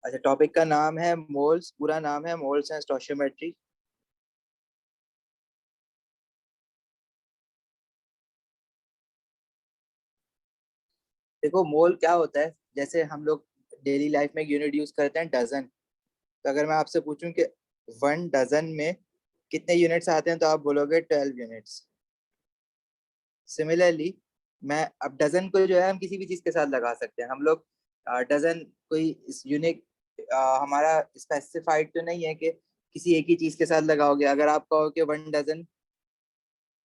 अच्छा, टॉपिक का नाम है मोल्स, पूरा नाम है मोल्स एंड स्टोइचियोमेट्री। देखो, मोल क्या होता है? जैसे हम लोग डेली लाइफ में यूनिट यूज करते हैं डजन। तो अगर मैं आपसे पूछूं कि 1 डजन में कितने यूनिट्स आते हैं, तो आप बोलोगे 12 यूनिट्स। सिमिलरली, मैं अब डजन को जो है हम किसी भी चीज के साथ लगा सकते हैं। हम लोग डजन कोई यूनिक हमारा स्पेसिफाइड तो नहीं है कि किसी एक ही चीज के साथ लगाओगे। अगर आप कहो कि 1 डजन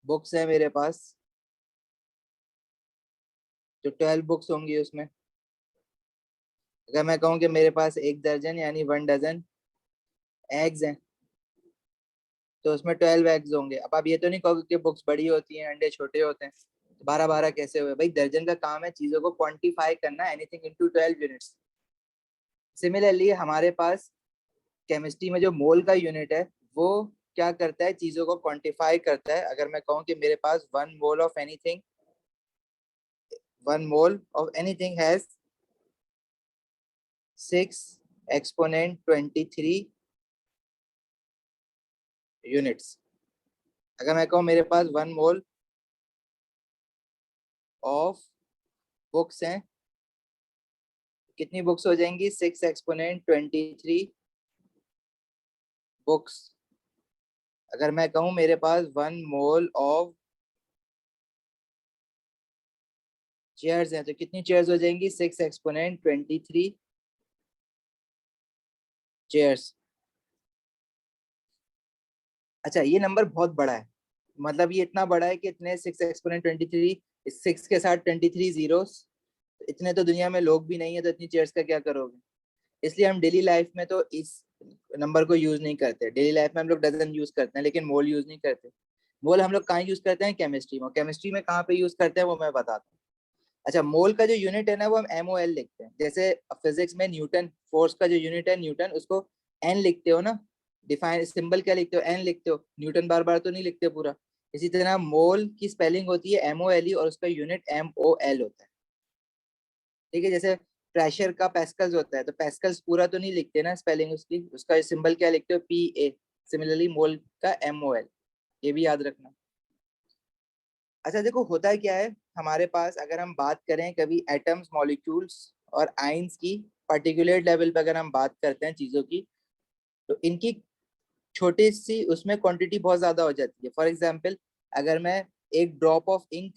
बुक्स है मेरे पास, तो 12 बुक्स होंगी उसमें। अगर मैं कहूँ कि मेरे पास 1 दर्जन यानी 1 डजन एग्स हैं, तो उसमें 12 एग्स होंगे। अब आप ये तो नहीं कहोगे कि बुक्स बड़ी होती हैं, अंडे छोटे होते हैं, तो 12 12 कैसे हुए? भाई, दर्जन का काम है चीजों को क्वांटिफाई करना, एनीथिंग इनटू 12 यूनिट्स। सिमिलरली हमारे पास केमिस्ट्री में जो मोल का यूनिट है, वो क्या करता है? चीजों को क्वांटिफाई करता है। अगर मैं कहूँ कि मेरे पास 1 mole of anything has 6 exponent 23 units. अगर मैं कहूँ मेरे पास 1 मोल ऑफ बुक्स हैं, कितनी बुक्स हो जाएंगी? 6 एक्सपोनेंट 23 बुक्स। अगर मैं कहूँ मेरे पास 1 मोल ऑफ चेयर्स हैं, तो कितनी चेयर्स हो जाएंगी? 6 एक्सपोनेंट 23 चेयर्स। अच्छा, ये नंबर बहुत बड़ा है। मतलब ये इतना बड़ा है कि इतने 6 एक्सपोनेंट 23, इस 6 के साथ 23 जीरोस, इतने तो दुनिया में लोग भी नहीं है, तो इतनी चेयर्स का क्या करोगे? इसलिए हम डेली लाइफ में तो इस नंबर को यूज नहीं करते। डेली लाइफ में हम लोग डजन यूज करते हैं, लेकिन मोल यूज नहीं करते। मोल हम लोग कहाँ यूज करते हैं? केमिस्ट्री में। केमिस्ट्री में कहाँ पे यूज करते हैं वो मैं बताता हूँ। अच्छा, मोल का जो यूनिट है ना, वो हम MOL लिखते हैं। जैसे फिजिक्स में न्यूटन फोर्स का जो यूनिट है न्यूटन, उसको एन लिखते हो ना। डिफाइन सिंबल क्या लिखते हो? एन लिखते हो। न्यूटन बार बार तो नहीं लिखते पूरा। इसी तरह मोल की स्पेलिंग होती है MOLE, और उसका यूनिट MOL होता है। ठीक है? जैसे प्रेशर का पैस्कल्स होता है, तो पैस्कल्स पूरा तो नहीं लिखते ना स्पेलिंग उसकी, उसका सिंबल क्या लिखते हो? PA। सिमिलरली मोल का MOL, ये भी याद रखना। अच्छा देखो, होता है क्या है हमारे पास, अगर हम बात करें कभी एटम्स, मॉलिक्यूल्स और आइंस की, पर्टिकुलर लेवल पे अगर हम बात करते हैं चीजों की, तो इनकी छोटी सी उसमें क्वांटिटी बहुत ज्यादा हो जाती है। फॉर एग्जांपल, अगर मैं एक ड्रॉप ऑफ इंक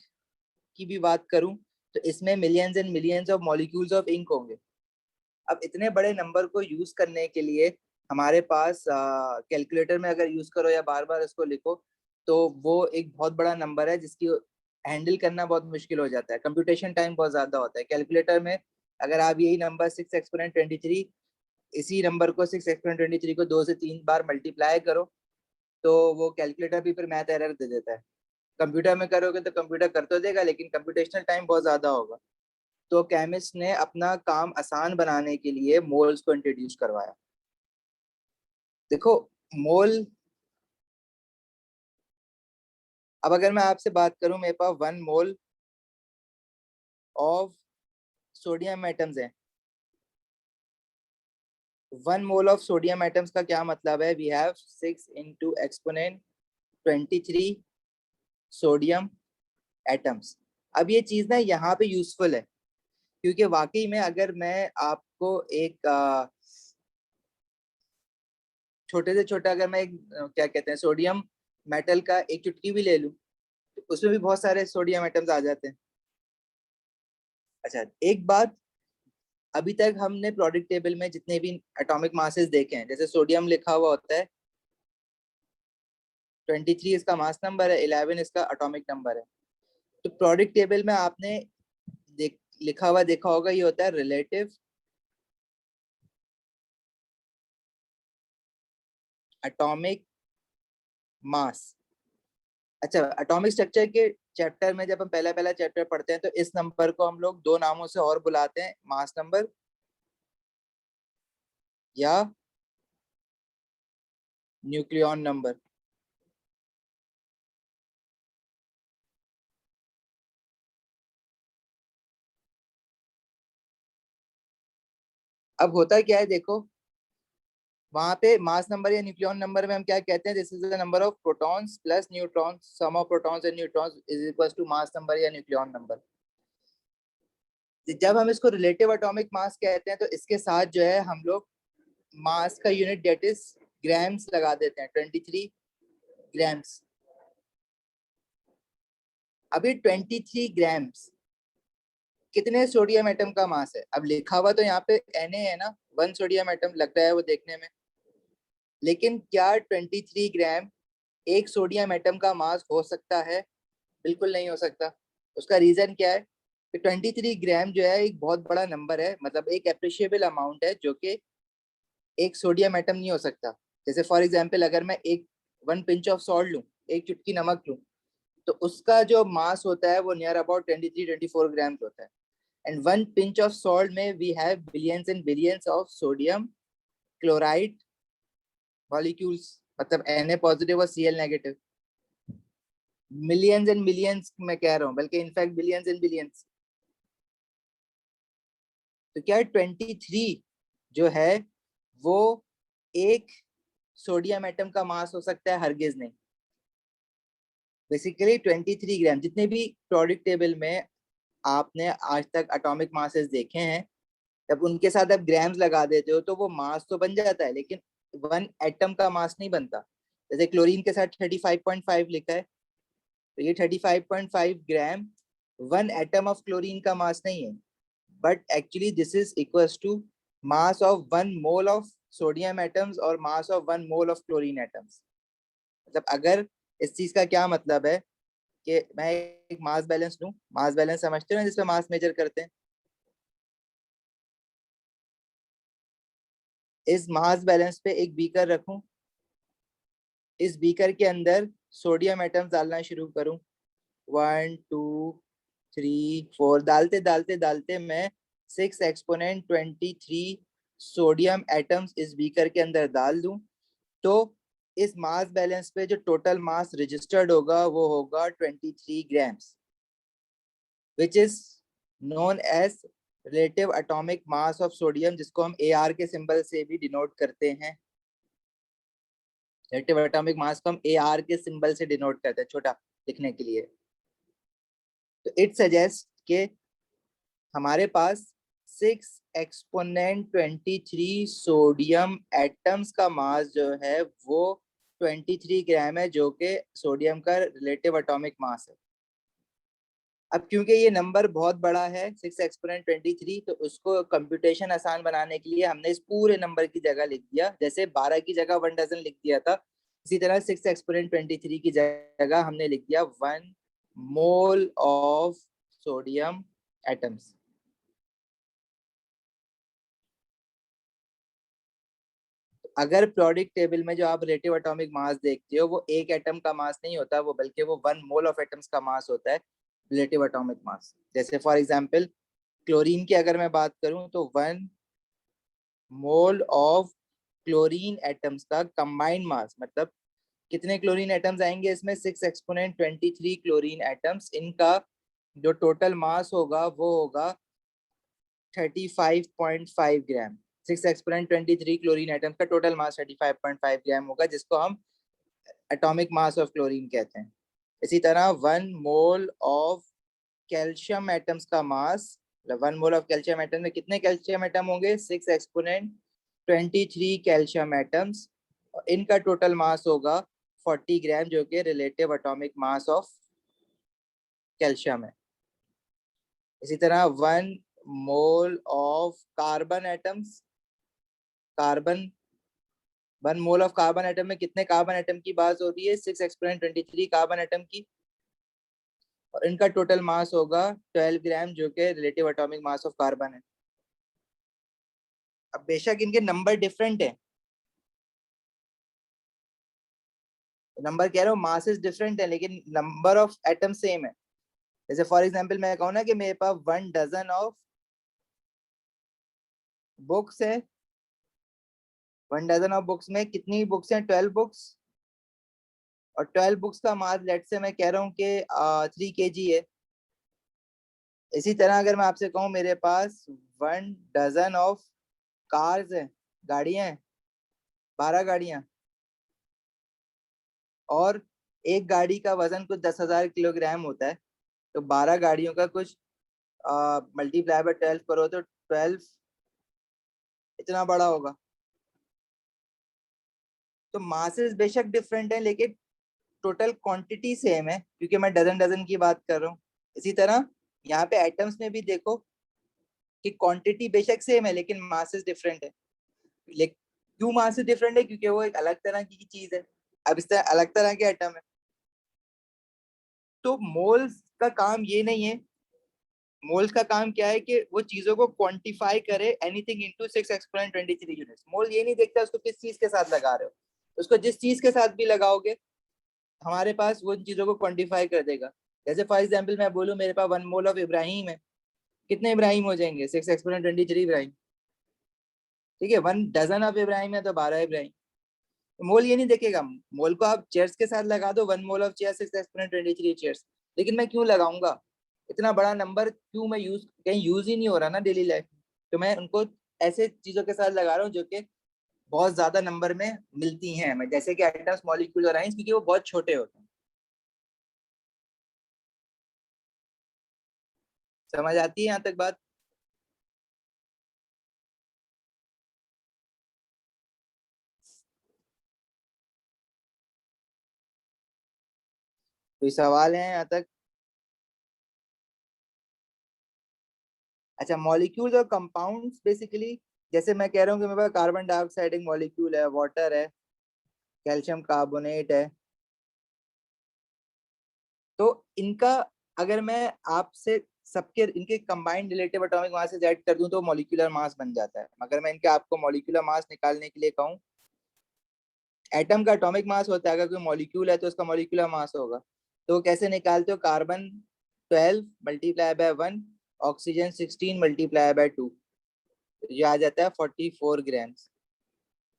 की भी बात करूं, तो इसमें millions and millions of molecules of ink होंगे। अब इतने बड़े नंबर को यूज करने के लिए हमारे पास कैलकुलेटर में अगर यूज करो या बार बार इसको लिखो, तो वो एक बहुत बड़ा नंबर है जिसकी हैंडल करना बहुत मुश्किल हो जाता है। कंप्यूटेशन टाइम बहुत ज्यादा होता है कैलकुलेटर में। अगर आप यही नंबर 6 एक्सपोनेंट 23, इसी नंबर को 6 एक्सपोनेंट 23 को 2 से 3 बार मल्टीप्लाई करो, तो वो कैलकुलेटर भी फिर मैथ एरर दे देता है। कंप्यूटर में करोगे तो कंप्यूटर कर तो देगा, लेकिन कंप्यूटेशनल टाइम बहुत ज्यादा होगा। तो केमिस्ट ने अपना काम आसान बनाने के लिए मोल्स को इंट्रोड्यूस करवाया। देखो, मोल, अब अगर मैं आपसे बात करूं, मेरे पास 1 मोल ऑफ सोडियम एटम्स है। 1 मोल ऑफ सोडियम एटम्स का क्या मतलब है? We have 6 into exponent 23 sodium atoms. अब ये चीज ना यहाँ पे यूजफुल है, क्योंकि वाकई में अगर मैं आपको एक छोटे से छोटा, अगर मैं एक क्या कहते हैं, सोडियम मेटल का एक चुटकी भी ले लूं, तो उसमें भी बहुत सारे सोडियम एटम्स आ जाते हैं। अच्छा, एक बात, अभी तक हमने प्रोडक्ट टेबल में जितने भी एटॉमिक मासेस देखे हैं, जैसे सोडियम लिखा हुआ होता है, 23 इसका मास नंबर है, 11 इसका एटॉमिक नंबर है। तो प्रोडक्ट टेबल में आपने लिखा हुआ देखा होगा, ये होता है रिलेटिव एटॉमिक मास। अच्छा, एटॉमिक स्ट्रक्चर के चैप्टर में जब हम पहला पहला चैप्टर पढ़ते हैं, तो इस नंबर को हम लोग दो नामों से और बुलाते हैं, मास नंबर या न्यूक्लियॉन नंबर। अब होता क्या है देखो, वहां पे मास नंबर या न्यूक्लियन नंबर में हम क्या कहते हैं, this is the number of protons plus neutrons, sum of protons and neutrons is equal to mass number या न्यूक्लियन नंबर। जब हम इसको रिलेटिव एटॉमिक मास कहते हैं तो इसके साथ जो है हम लोग मास का यूनिट डेट इज ग्राम्स लगा देते हैं, 23 ग्राम्स। अभी 23 ग्राम्स कितने सोडियम एटम का मास है? अब लिखा हुआ तो यहाँ पे Na है ना, 1 सोडियम एटम लग रहा है वो देखने में, लेकिन क्या 23 ग्राम एक सोडियम एटम का मास हो सकता है? बिल्कुल नहीं हो सकता। उसका रीजन क्या है कि 23 ग्राम जो है एक बहुत बड़ा नंबर है, मतलब एक अप्रिशिएबल अमाउंट है, जो कि एक सोडियम एटम नहीं हो सकता। जैसे फॉर एग्जांपल अगर मैं एक 1 पिंच ऑफ सॉल्ट लूं, एक चुटकी नमक लूं, तो उसका जो मास होता है वो नियर अबाउट 23-24 ग्राम होता है। एंड 1 पिंच ऑफ सॉल्ट में we have billions and billions of sodium chloride molecules, मतलब Na पॉजिटिव और Cl negative. Millions and millions मैं कह रहा हूँ, बल्कि इनफैक्ट बिलियंस एंड बिलियंस। तो क्या 23 जो है वो एक सोडियम एटम का मास हो सकता है? हरगिज नहीं। बेसिकली 23 ग्राम, जितने भी प्रोडक्ट टेबल में आपने आज तक एटॉमिक मासेस देखे हैं, जब उनके साथ आप ग्राम्स लगा देते हो तो वो मास तो बन जाता है, लेकिन 1 एटम का मास नहीं बनता। जैसे क्लोरीन के साथ 35.5 लिखा है, तो ये 35.5 ग्राम 1 एटम ऑफ क्लोरीन का मास नहीं है, but actually this is equals to mass of 1 mole of sodium atoms और mass of 1 mole of chlorine atoms. मतलब अगर इस चीज का क्या मतलब है कि मैं एक मास बैलेंस लूं, मास बैलेंस समझते हो ना जिसमें मास मेजर करते हैं, इस मास बैलेंस पे एक बीकर रखूं, इस बीकर के अंदर सोडियम एटम्स डालना शुरू करूं, 1 2 3 4 डालते डालते डालते मैं 6 एक्सपोनेंट 23 सोडियम एटम्स इस बीकर के अंदर डाल दूं, तो इस मास बैलेंस पे जो टोटल मास रजिस्टर्ड होगा वो होगा 23 grams, which is known as relative atomic mass of sodium, जिसको हम AR के सिंबल से भी डिनोट करते हैं। रिलेटिव एटॉमिक मास को हम AR के सिंबल से डिनोट करते हैं, छोटा लिखने के लिए। तो इट सजेस्ट के हमारे पास 6 एक्सपोनेंट 23 सोडियम एटम्स का मास जो है वो 23 ग्राम है, जो कि सोडियम का रिलेटिव एटॉमिक मास है। अब क्योंकि ये नंबर बहुत बड़ा है 6 एक्सपोनेंट 23, तो उसको कंप्यूटेशन आसान बनाने के लिए हमने इस पूरे नंबर की जगह लिख दिया, जैसे 12 की जगह 1 डजन लिख दिया था, इसी तरह 6 एक्सपोनेंट 23 की जगह हमने लिख दिया 1 मोल ऑफ सोडियम एटम्स। अगर प्रोडिक टेबल में जो आप रिलेटिव एटॉमिक मास देखते हो वो एक एटम का मास नहीं होता, वो बल्कि वो 1 मोल ऑफ एटम्स का मास होता है, रिलेटिव एटॉमिक मास। जैसे फॉर एग्जांपल क्लोरीन की अगर मैं बात करूं तो 1 मोल ऑफ क्लोरीन एटम्स का कंबाइंड मास, मतलब कितने क्लोरीन एटम्स आएंगे इसमें, 6 एक्सपोनेंट 23 क्लोरीन एटम्स, इनका जो टोटल मास होगा वो होगा 35.5 ग्राम। 6 एक्सपोनेंट 23 क्लोरीन एटम्स का टोटल मास 35.5 ग्राम होगा, जिसको हम एटॉमिक मास ऑफ क्लोरीन कहते हैं। इसी तरह 1 मोल ऑफ कैल्शियम एटम्स का mass, 1 mole of calcium atom में कितने कैल्शियम एटम होंगे, 6 एक्सपोनेंट 23 कैल्शियम एटम्स, इनका टोटल मास होगा 40 ग्राम, जो कि relative atomic mass of calcium है। इसी तरह 1 mole of carbon atoms, carbon 1 mole of carbon atom में कितने कार्बन एटम की बात हो रही है, 6 एक्सपोनेंट 23 कार्बन एटम की, और इनका टोटल मास होगा 12 ग्राम, जो कि relative atomic mass of carbon है। अब बेशक इनके नंबर डिफरेंट है, नंबर कह रहा हूँ मासेस डिफरेंट है, लेकिन नंबर ऑफ एटम सेम है। जैसे फॉर एग्जांपल मैं कहूँ ना कि मेरे पास 1 डजन ऑफ बुक्स है, 1 डजन ऑफ बुक्स में कितनी बुक्स हैं, 12 बुक्स, और 12 बुक्स का मास लेट से मैं कह रहा हूँ कि 3 kg है। इसी तरह अगर मैं आपसे कहूँ मेरे पास 1 डजन ऑफ कार्स है, गाड़ियां हैं, 12 गाड़ियां, और एक गाड़ी का वजन कुछ 10,000 किलोग्राम होता है, तो 12 गाड़ियों का कुछ मल्टीप्लाई बाय 12 करो तो 12 इतना बड़ा होगा। तो मासेस बेशक डिफरेंट है, लेकिन टोटल क्वांटिटी सेम है, क्योंकि मैं डजन डजन की बात कर रहा हूँ। इसी तरह यहाँ पे एटम्स में भी देखो कि क्वांटिटी बेशक सेम है, लेकिन मासेस डिफरेंट है। लेकिन क्यों मासेस डिफरेंट है? क्योंकि वो एक अलग तरह की चीज है। अब इस तरह अलग तरह के एटम है। तो मोल्स का काम ये नहीं है। मोल्स का काम क्या है कि वो चीजों को क्वांटिफाई करे, एनीथिंग इनटू 6 एक्सपोनेंट 23 यूनिट्स। मोल ये नहीं देखता उसको किस चीज के साथ लगा रहे हो, उसको जिस चीज के साथ भी लगाओगे हमारे पास वो उन चीजों को क्वांटिफाई कर देगा। जैसे फॉर एग्जाम्पल मैं बोलूँ मेरे पास 1 मोल ऑफ इब्राहिम है, कितने इब्राहिम हो जाएंगे? 6 एक्सपोनेंट 23 इब्राहिम। ठीक है, 1 डजन ऑफ इब्राहिम है तो 12 इब्राहिम। मोल ये नहीं देखेगा। मोल को आप चेयर्स के साथ लगा दो, 1 mole of chair 6 exponent 23 chairs. लेकिन मैं क्यों लगाऊंगा? इतना बड़ा नंबर क्यों मैं यूज, कहीं यूज ही नहीं हो रहा ना डेली लाइफ में, तो मैं उनको ऐसे चीजों के साथ लगा रहा हूँ जो कि बहुत ज्यादा नंबर में मिलती हैं हमें, जैसे कि एटम्स, मॉलिक्यूल और आयंस, क्योंकि वो बहुत छोटे होते हैं। समझ आती है यहाँ तक बात? कोई सवाल है यहाँ तक? अच्छा, मॉलिक्यूल्स और कंपाउंड्स बेसिकली, जैसे मैं कह रहा हूँ कि मेरे पास कार्बन डाइऑक्साइड एक मॉलिक्यूल है, वाटर है, कैल्शियम कार्बोनेट है, तो इनका अगर मैं आपसे सबके इनके कंबाइंड रिलेटिव एटॉमिक मास ऐड कर दूं तो मॉलिक्यूलर मास बन जाता है। अगर मैं इनके आपको मॉलिक्यूलर मास निकालने के लिए कहूँ, एटम का एटॉमिक मास होता है, अगर कोई मॉलिक्यूल है तो उसका मॉलिक्यूलर मास होगा। तो कैसे निकालते हो? Carbon 12 multiply by 1, oxygen 16 multiply by 2, ये आ जाता है 44 ग्राम्स।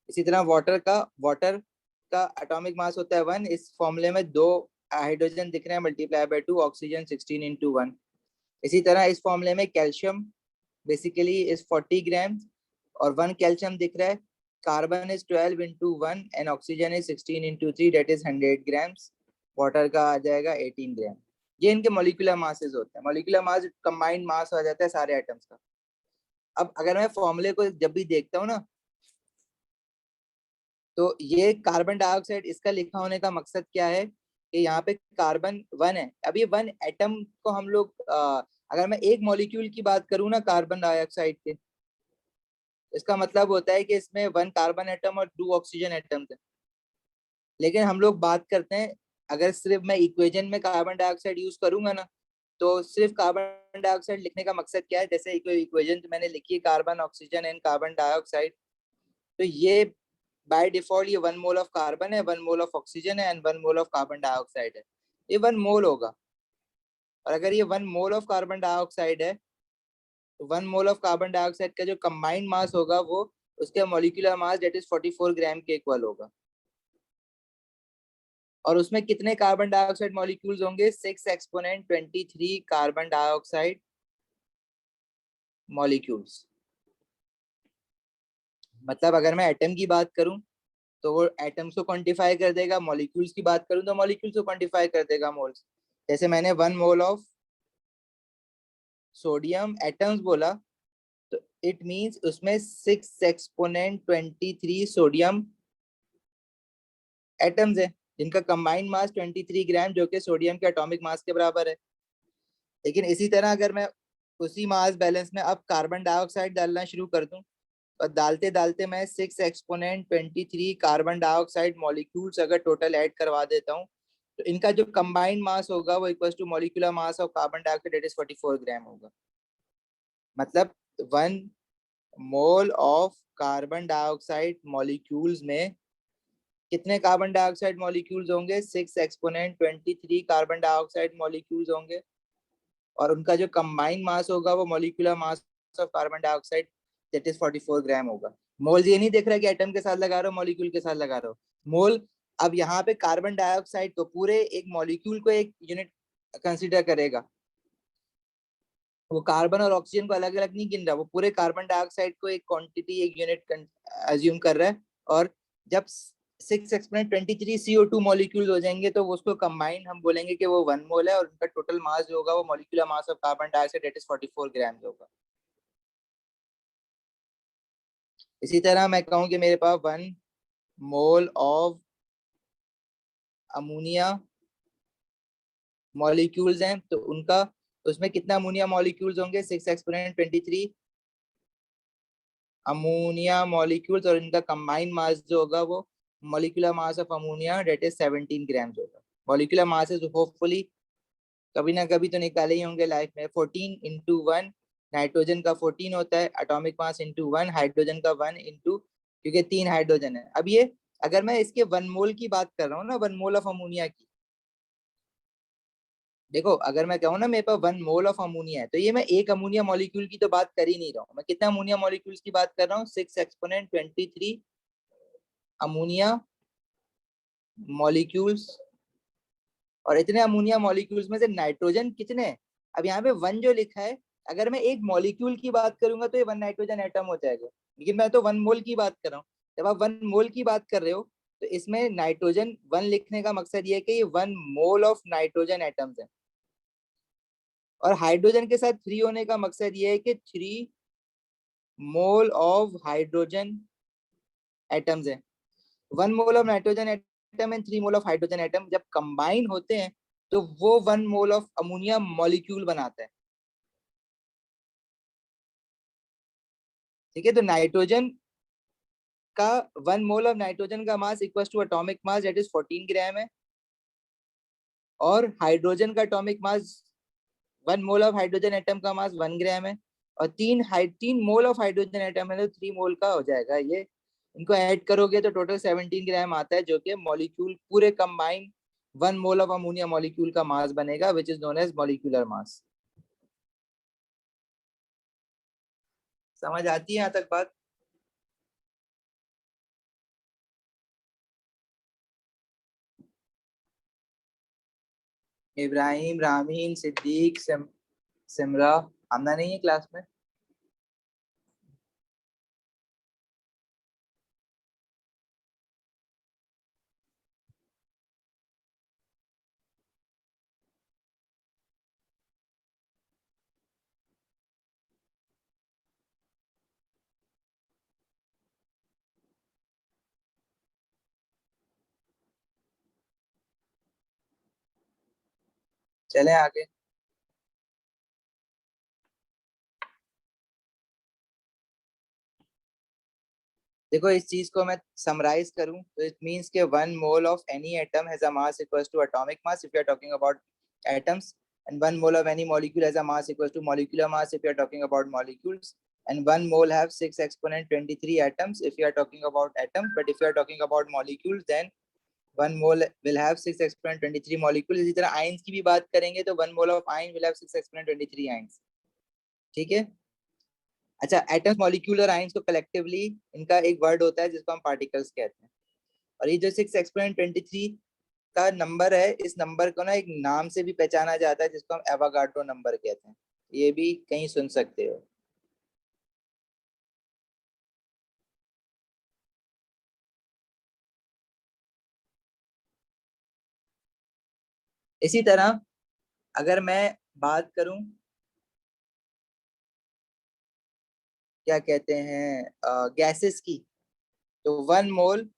इसी तरह वाटर का एटॉमिक मास होता है 1, इस फॉर्मूले में दो हाइड्रोजन दिख रहे हैं, मल्टीप्लाई बाय 2, ऑक्सीजन 16 इंटू 1। इसी तरह इस फॉर्मूले में कैल्शियम बेसिकली इज 40 ग्राम्स, और 1 कैल्शियम दिख रहा है। Carbon is 12 into 1 and oxygen is 16 into 3, that is 100 grams. Water का आ जाएगा 18 ग्राम। ये इनके मोलिकुलर मासेस होते हैं। मोलिकुलर मास कंबाइंड मास हो जाता है सारे एटम्स का। अब अगर मैं फॉर्मूले को जब भी देखता हूँ ना, तो ये कार्बन डाइऑक्साइड, इसका लिखा होने का मकसद क्या है कि यहाँ पे कार्बन 1 है। अब ये 1 एटम को हम लोग अगर मैं एक मॉलिक्यूल की बात करूँ ना कार्बन डाइऑक्साइड के, इसका मतलब होता है कि इसमें 1 कार्बन एटम और 2 ऑक्सीजन एटम्स है। लेकिन हम लोग बात करते हैं, अगर सिर्फ मैं इक्वेशन में कार्बन डाइऑक्साइड यूज करूंगा ना, तो सिर्फ कार्बन डाइऑक्साइड लिखने का मकसद क्या है? जैसे इक्वेशन मैंने लिखी है, carbon oxygen and carbon dioxide, तो ये बाय डिफॉल्ट ये 1 मोल ऑफ कार्बन है, 1 मोल ऑफ ऑक्सीजन है and 1 mole of carbon dioxide है। ये 1 मोल होगा। और अगर ये 1 मोल ऑफ कार्बन डाइऑक्साइड है, तो 1 मोल ऑफ कार्बन डाइऑक्साइड का जो कंबाइंड मास होगा वो उसके मॉलिक्यूलर मास डेट इज 44 ग्राम के इक्वल होगा। और उसमें कितने कार्बन डाइऑक्साइड मॉलिक्यूल्स होंगे? 6 एक्सपोनेंट 23 कार्बन डाइऑक्साइड मॉलिक्यूल्स। मतलब अगर मैं एटम की बात करूं तो वो एटम्स को क्वांटिफाई कर देगा, मॉलिक्यूल्स की बात करूं तो मॉलिक्यूल्स को क्वांटिफाई कर देगा, मोल्स। जैसे मैंने 1 मोल ऑफ सोडियम एटम्स बोला, तो इट मींस उसमें 6 एक्सपोनेंट 23 सोडियम एटम्स है, जिनका कंबाइंड मास 23 ग्राम, जो कि सोडियम के एटॉमिक मास के बराबर है। लेकिन इसी तरह अगर मैं उसी मास बैलेंस में अब कार्बन डाइऑक्साइड डालना शुरू कर दूं, और डालते डालते मैं 6 एक्सपोनेंट 23 कार्बन डाइऑक्साइड मॉलिक्यूल्स अगर टोटल ऐड करवा देता हूँ, तो इनका जो कंबाइंड मास होगा वो equal to molecular mass of carbon dioxide, that is 44 gram होगा। मतलब 1 mole of carbon dioxide molecules में कितने कार्बन डाइऑक्साइड मॉलिक्यूल्स होंगे? 6 एक्सपोनेंट 23 कार्बन डाइऑक्साइड मॉलिक्यूल्स होंगे, और उनका जो कंबाइंड मास होगा वो molecular mass of carbon dioxide, that is 44 gram होगा। मोल ये नहीं देख रहा कि एटम के साथ लगा रहा हो मॉलिक्यूल के साथ लगा रहा हो। मोल अब यहाँ पे कार्बन डाइऑक्साइड को पूरे एक मॉलिक्यूल को एक यूनिट कंसीडर करेगा। वो कार्बन और ऑक्सीजन को अलग अलग नहीं गिन रहा, वो पूरे कार्बन डाइऑक्साइड को एक क्वांटिटी, एक यूनिट अज्यूम कर रहा है। और जब 6 एक्सपोनेंट 23 CO2 मॉलिक्यूल हो जाएंगे तो वो उसको कंबाइन हम बोलेंगे कि वो 1 मोल है, और उनका टोटल मास जो होगा वो molecular mass of carbon dioxide that is 44 gram होगा। इसी तरह मैं कहूँ कि मेरे पास 1 मोल ऑफ अमोनिया मॉलिक्यूल्स हैं, तो उनका, उसमें कितना अमोनिया मॉलिक्यूल्स होंगे? 6 एक्सपोनेंट 23 अमोनिया मॉलिक्यूल्स, और इनका कंबाइंड मास जो होगा वो molecular mass of ammonia that is 17 gram होगा। मॉलिक्यूलर मास होपफुली कभी ना कभी तो निकाले ही होंगे लाइफ में। 14 × 1, नाइट्रोजन का 14 होता है एटॉमिक मास, इंटू 1 हाइड्रोजन का 1 इंटू, क्योंकि 3 हाइड्रोजन है। अब ये अगर मैं इसके 1 मोल की बात कर रहा हूँ ना, 1 मोल ऑफ अमोनिया की, देखो अगर मैं कहूँ ना मेरे पास 1 मोल ऑफ अमोनिया है, तो ये मैं एक अमोनिया मॉलिक्यूल की तो बात कर ही नहीं रहा हूँ, मैं कितना अमोनिया मॉलिक्यूल्स की बात कर रहा हूँ? 6 एक्सपोनेंट 23 अमोनिया मॉलिक्यूल्स। और इतने अमोनिया मॉलिक्यूल्स में से नाइट्रोजन कितने हैं? अब यहाँ पे 1 जो लिखा है, अगर मैं एक मॉलिक्यूल की बात करूंगा तो ये 1 नाइट्रोजन एटम हो जाएगा, लेकिन मैं तो 1 मोल की बात कर रहा हूँ। जब आप 1 मोल की बात कर रहे हो तो इसमें नाइट्रोजन 1 लिखने का मकसद ये है कि ये 1 मोल ऑफ नाइट्रोजन एटम्स है, और हाइड्रोजन के साथ 3 होने का मकसद ये है कि 3 मोल ऑफ हाइड्रोजन एटम्स है। 1 mole of nitrogen atom and 3 mole of hydrogen atom जब कंबाइन होते हैं तो वो 1 मोल ऑफ अमोनिया मॉलिक्यूल बनाता है। ठीक है, तो नाइट्रोजन का 1 मोल ऑफ नाइट्रोजन का mass equal to atomic mass that is 14 gram है, और हाइड्रोजन का atomic mass, 1 mole of hydrogen atom का मास 1 ग्राम है, और 3 मोल ऑफ हाइड्रोजन एटम है तो 3 मोल का हो जाएगा ये। इनको ऐड करोगे तो टोटल 17 ग्राम आता है, जो कि मॉलिक्यूल पूरे combine 1 mole of ammonia molecule का मास बनेगा, which is known as molecular mass. समझ आती है यहाँ तक बात? इब्राहिम, रामीन, सिद्दीक, सिमरा, आमना नहीं है क्लास में? चलें आगे। देखो इस चीज को मैं समराइज करूं तो इट मींस के 1 mole of any atom has a mass equals to atomic mass if you are talking about atoms, and 1 mole of any molecule has a mass equals to molecular mass if you are talking about molecules, and 1 mole have 6 exponent 23 atoms if you are talking about atoms, but if you are talking about molecules then 1 mole will have 6 exponent 23 molecules। इसी तरह ions की भी बात करेंगे तो 1 mole of iron will have 6 exponent 23 ions। ठीक है। अच्छा, एटम्स, मॉलिक्यूल और आयंस को कलेक्टिवली इनका एक वर्ड होता है जिसको हम पार्टिकल्स कहते हैं। और ये जो 6 एक्सपोनेंट 23 का नंबर है, इस नंबर को ना एक नाम से भी पहचाना जाता है जिसको हम एवोगाड्रो नंबर कहते हैं। ये भी कहीं सुन सकते हो। इसी तरह अगर मैं बात करूं, क्या कहते हैं, गैसेस की, तो 1 मोल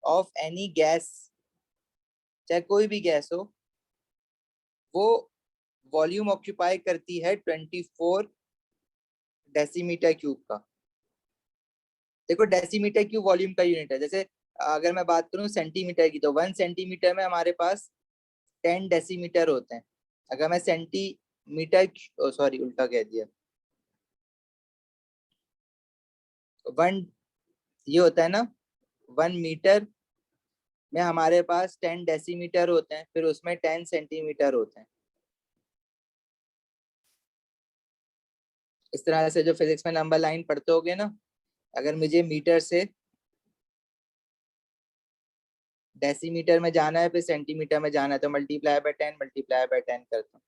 ऑफ एनी गैस, चाहे कोई भी गैस हो, वो वॉल्यूम ऑक्यूपाई करती है 24 डेसीमीटर क्यूब का। देखो डेसीमीटर क्यूब वॉल्यूम का यूनिट है। जैसे अगर मैं बात करूं सेंटीमीटर की, तो 1 सेंटीमीटर में हमारे पास 10 डेसीमीटर होते हैं। अगर मैं सेंटीमीटर, सॉरी उल्टा कह दिया, 1, ये होता है ना, 1 मीटर में हमारे पास 10 डेसीमीटर होते हैं, फिर उसमें 10 सेंटीमीटर होते हैं। इस तरह से जो फिजिक्स में नंबर लाइन पढ़ते होगे ना, अगर मुझे मीटर से डेसीमीटर में जाना है फिर सेंटीमीटर में जाना है तो मल्टीप्लाई बाय 10 करता हूँ।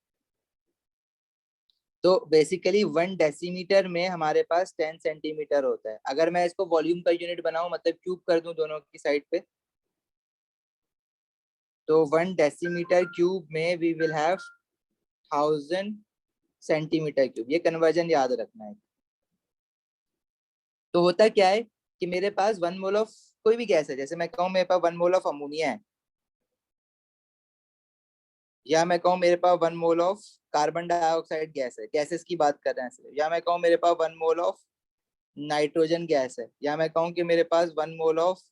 तो बेसिकली 1 डेसीमीटर में हमारे पास 10 सेंटीमीटर होता है। अगर मैं इसको वॉल्यूम का यूनिट बनाऊं, मतलब क्यूब कर दूं दोनों की साइड पे, तो 1 डेसीमीटर क्यूब में we will have 1000 centimetre cube. ये कन्वर्जन याद रखना है। तो होता क्या है कि मेरे पास 1 मोल ऑफ कोई भी गैस है, जैसे मैं कहूँ मेरे पास 1 मोल ऑफ अमोनिया है, या मैं कहूँ मेरे पास 1 mole of carbon dioxide gas है, गैसेस की बात कर रहे हैं सिर्फ, या मैं कहूँ मेरे पास 1 मोल ऑफ नाइट्रोजन गैस है, या मैं कहूँ कि मेरे पास 1 मोल ऑफ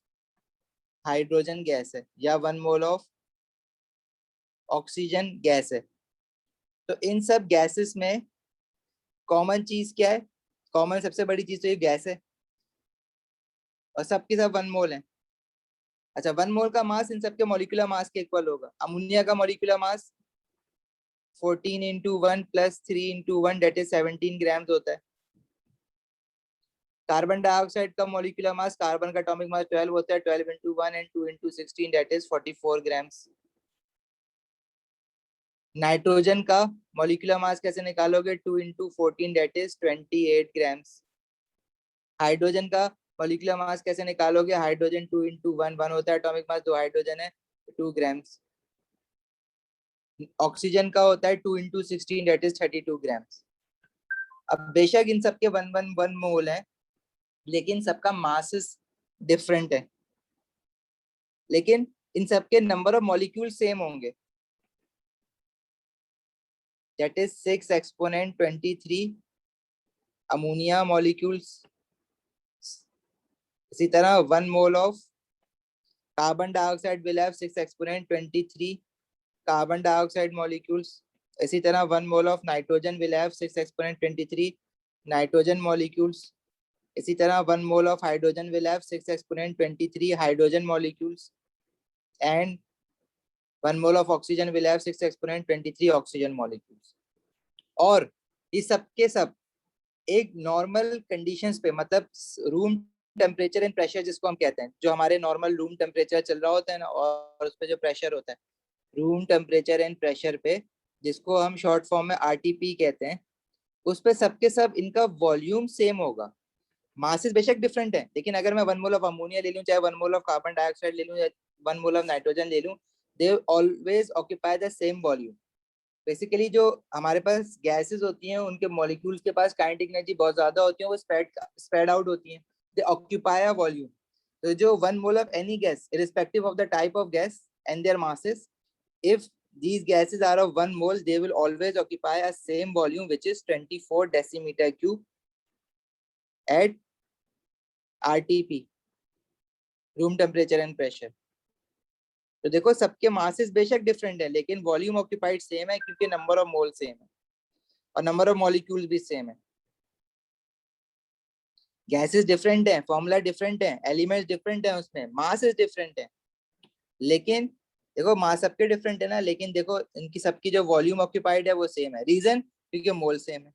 हाइड्रोजन गैस है, या 1 मोल ऑफ ऑक्सीजन गैस है। तो इन सब गैसेस में कॉमन चीज क्या है? कॉमन सबसे बड़ी चीज तो ये गैस है, और सबके सब 1 मोल है। अच्छा, 1 मोल का मास इन सबके मॉलिक्यूलर मास के इक्वल होगा। अमोनिया का molecular mass 14 × 1 + 3 × 1 that is 17 grams होता है। कार्बन डाइऑक्साइड का मॉलिक्यूलर मास, कार्बन का एटॉमिक मास 12 होता है, 12 × 1 and 2 × 16 that is 44 grams. Nitrogen का मॉलिक्यूलर मास कैसे निकालोगे? 2 × 14 दैट इज 28 ग्राम्स। हाइड्रोजन का मॉलिक्यूलर मास कैसे निकालोगे? हाइड्रोजन 2 × 1, 1 होता है एटॉमिक मास, 2 हाइड्रोजन है, 2 ग्राम्स। ऑक्सीजन का होता है 2 × 16 दैट इज 32 ग्राम्स। अब बेशक इन सबके 1 मोल है, लेकिन सबका मासेस डिफरेंट है, लेकिन इन सबके नंबर ऑफ मॉलिक्यूल सेम होंगे, that is 6 exponent 23 ammonia molecules. इसी तरह 1 mole of carbon dioxide will have 6 exponent 23 carbon dioxide molecules. इसी तरह 1 mole of nitrogen will have 6 exponent 23 nitrogen molecules. इसी तरह 1 mole of hydrogen will have 6 exponent 23 hydrogen molecules, and 1 mole of oxygen will have 6 exponent 23 oxygen molecules. और ये सब के सब एक नॉर्मल कंडीशंस पे, मतलब रूम टेम्परेचर एंड प्रेशर जिसको हम कहते हैं, जो हमारे नॉर्मल रूम टेम्परेचर चल रहा होता है ना, और उस पे जो प्रेशर होता है, रूम टेम्परेचर एंड प्रेशर पे, जिसको हम शॉर्ट फॉर्म में आरटीपी कहते हैं, उस पे सबके सब इनका वॉल्यूम सेम होगा। मासेस बेशक डिफरेंट है, लेकिन अगर मैं 1 मोल ऑफ अमोनिया ले लूं, चाहे 1 मोल ऑफ कार्बन डाइऑक्साइड ले लूं, या 1 मोल ऑफ नाइट्रोजन ले लूं, they always occupy the same volume. Basically जो हमारे पास गैसेस होती हैं, उनके मॉलिक्यूल्स के पास काइनेटिक एनर्जी बहुत ज्यादा होती है, वो स्प्रेड आउट होती हैं, दे ऑक्यूपाई अ वॉल्यूम। तो जो 1 mole of any gas irrespective of the type of gas and their masses, if these gases are of 1 mole, they will always occupy a same volume, which is 24 decimeter cube at RTP, room temperature and pressure. तो देखो सबके masses बेशक different है, लेकिन volume occupied same है, क्योंकि number of mole same है और नंबर ऑफ मॉलिक्यूल्स भी सेम है। गैसेस डिफरेंट है, फॉर्मूला डिफरेंट है, एलिमेंट्स डिफरेंट है, उसमें मास डिफरेंट है, लेकिन देखो मास सबके डिफरेंट है ना, लेकिन देखो इनकी सबकी जो वॉल्यूम ऑक्यूपाइड है वो सेम है। रीजन? क्योंकि मोल सेम है।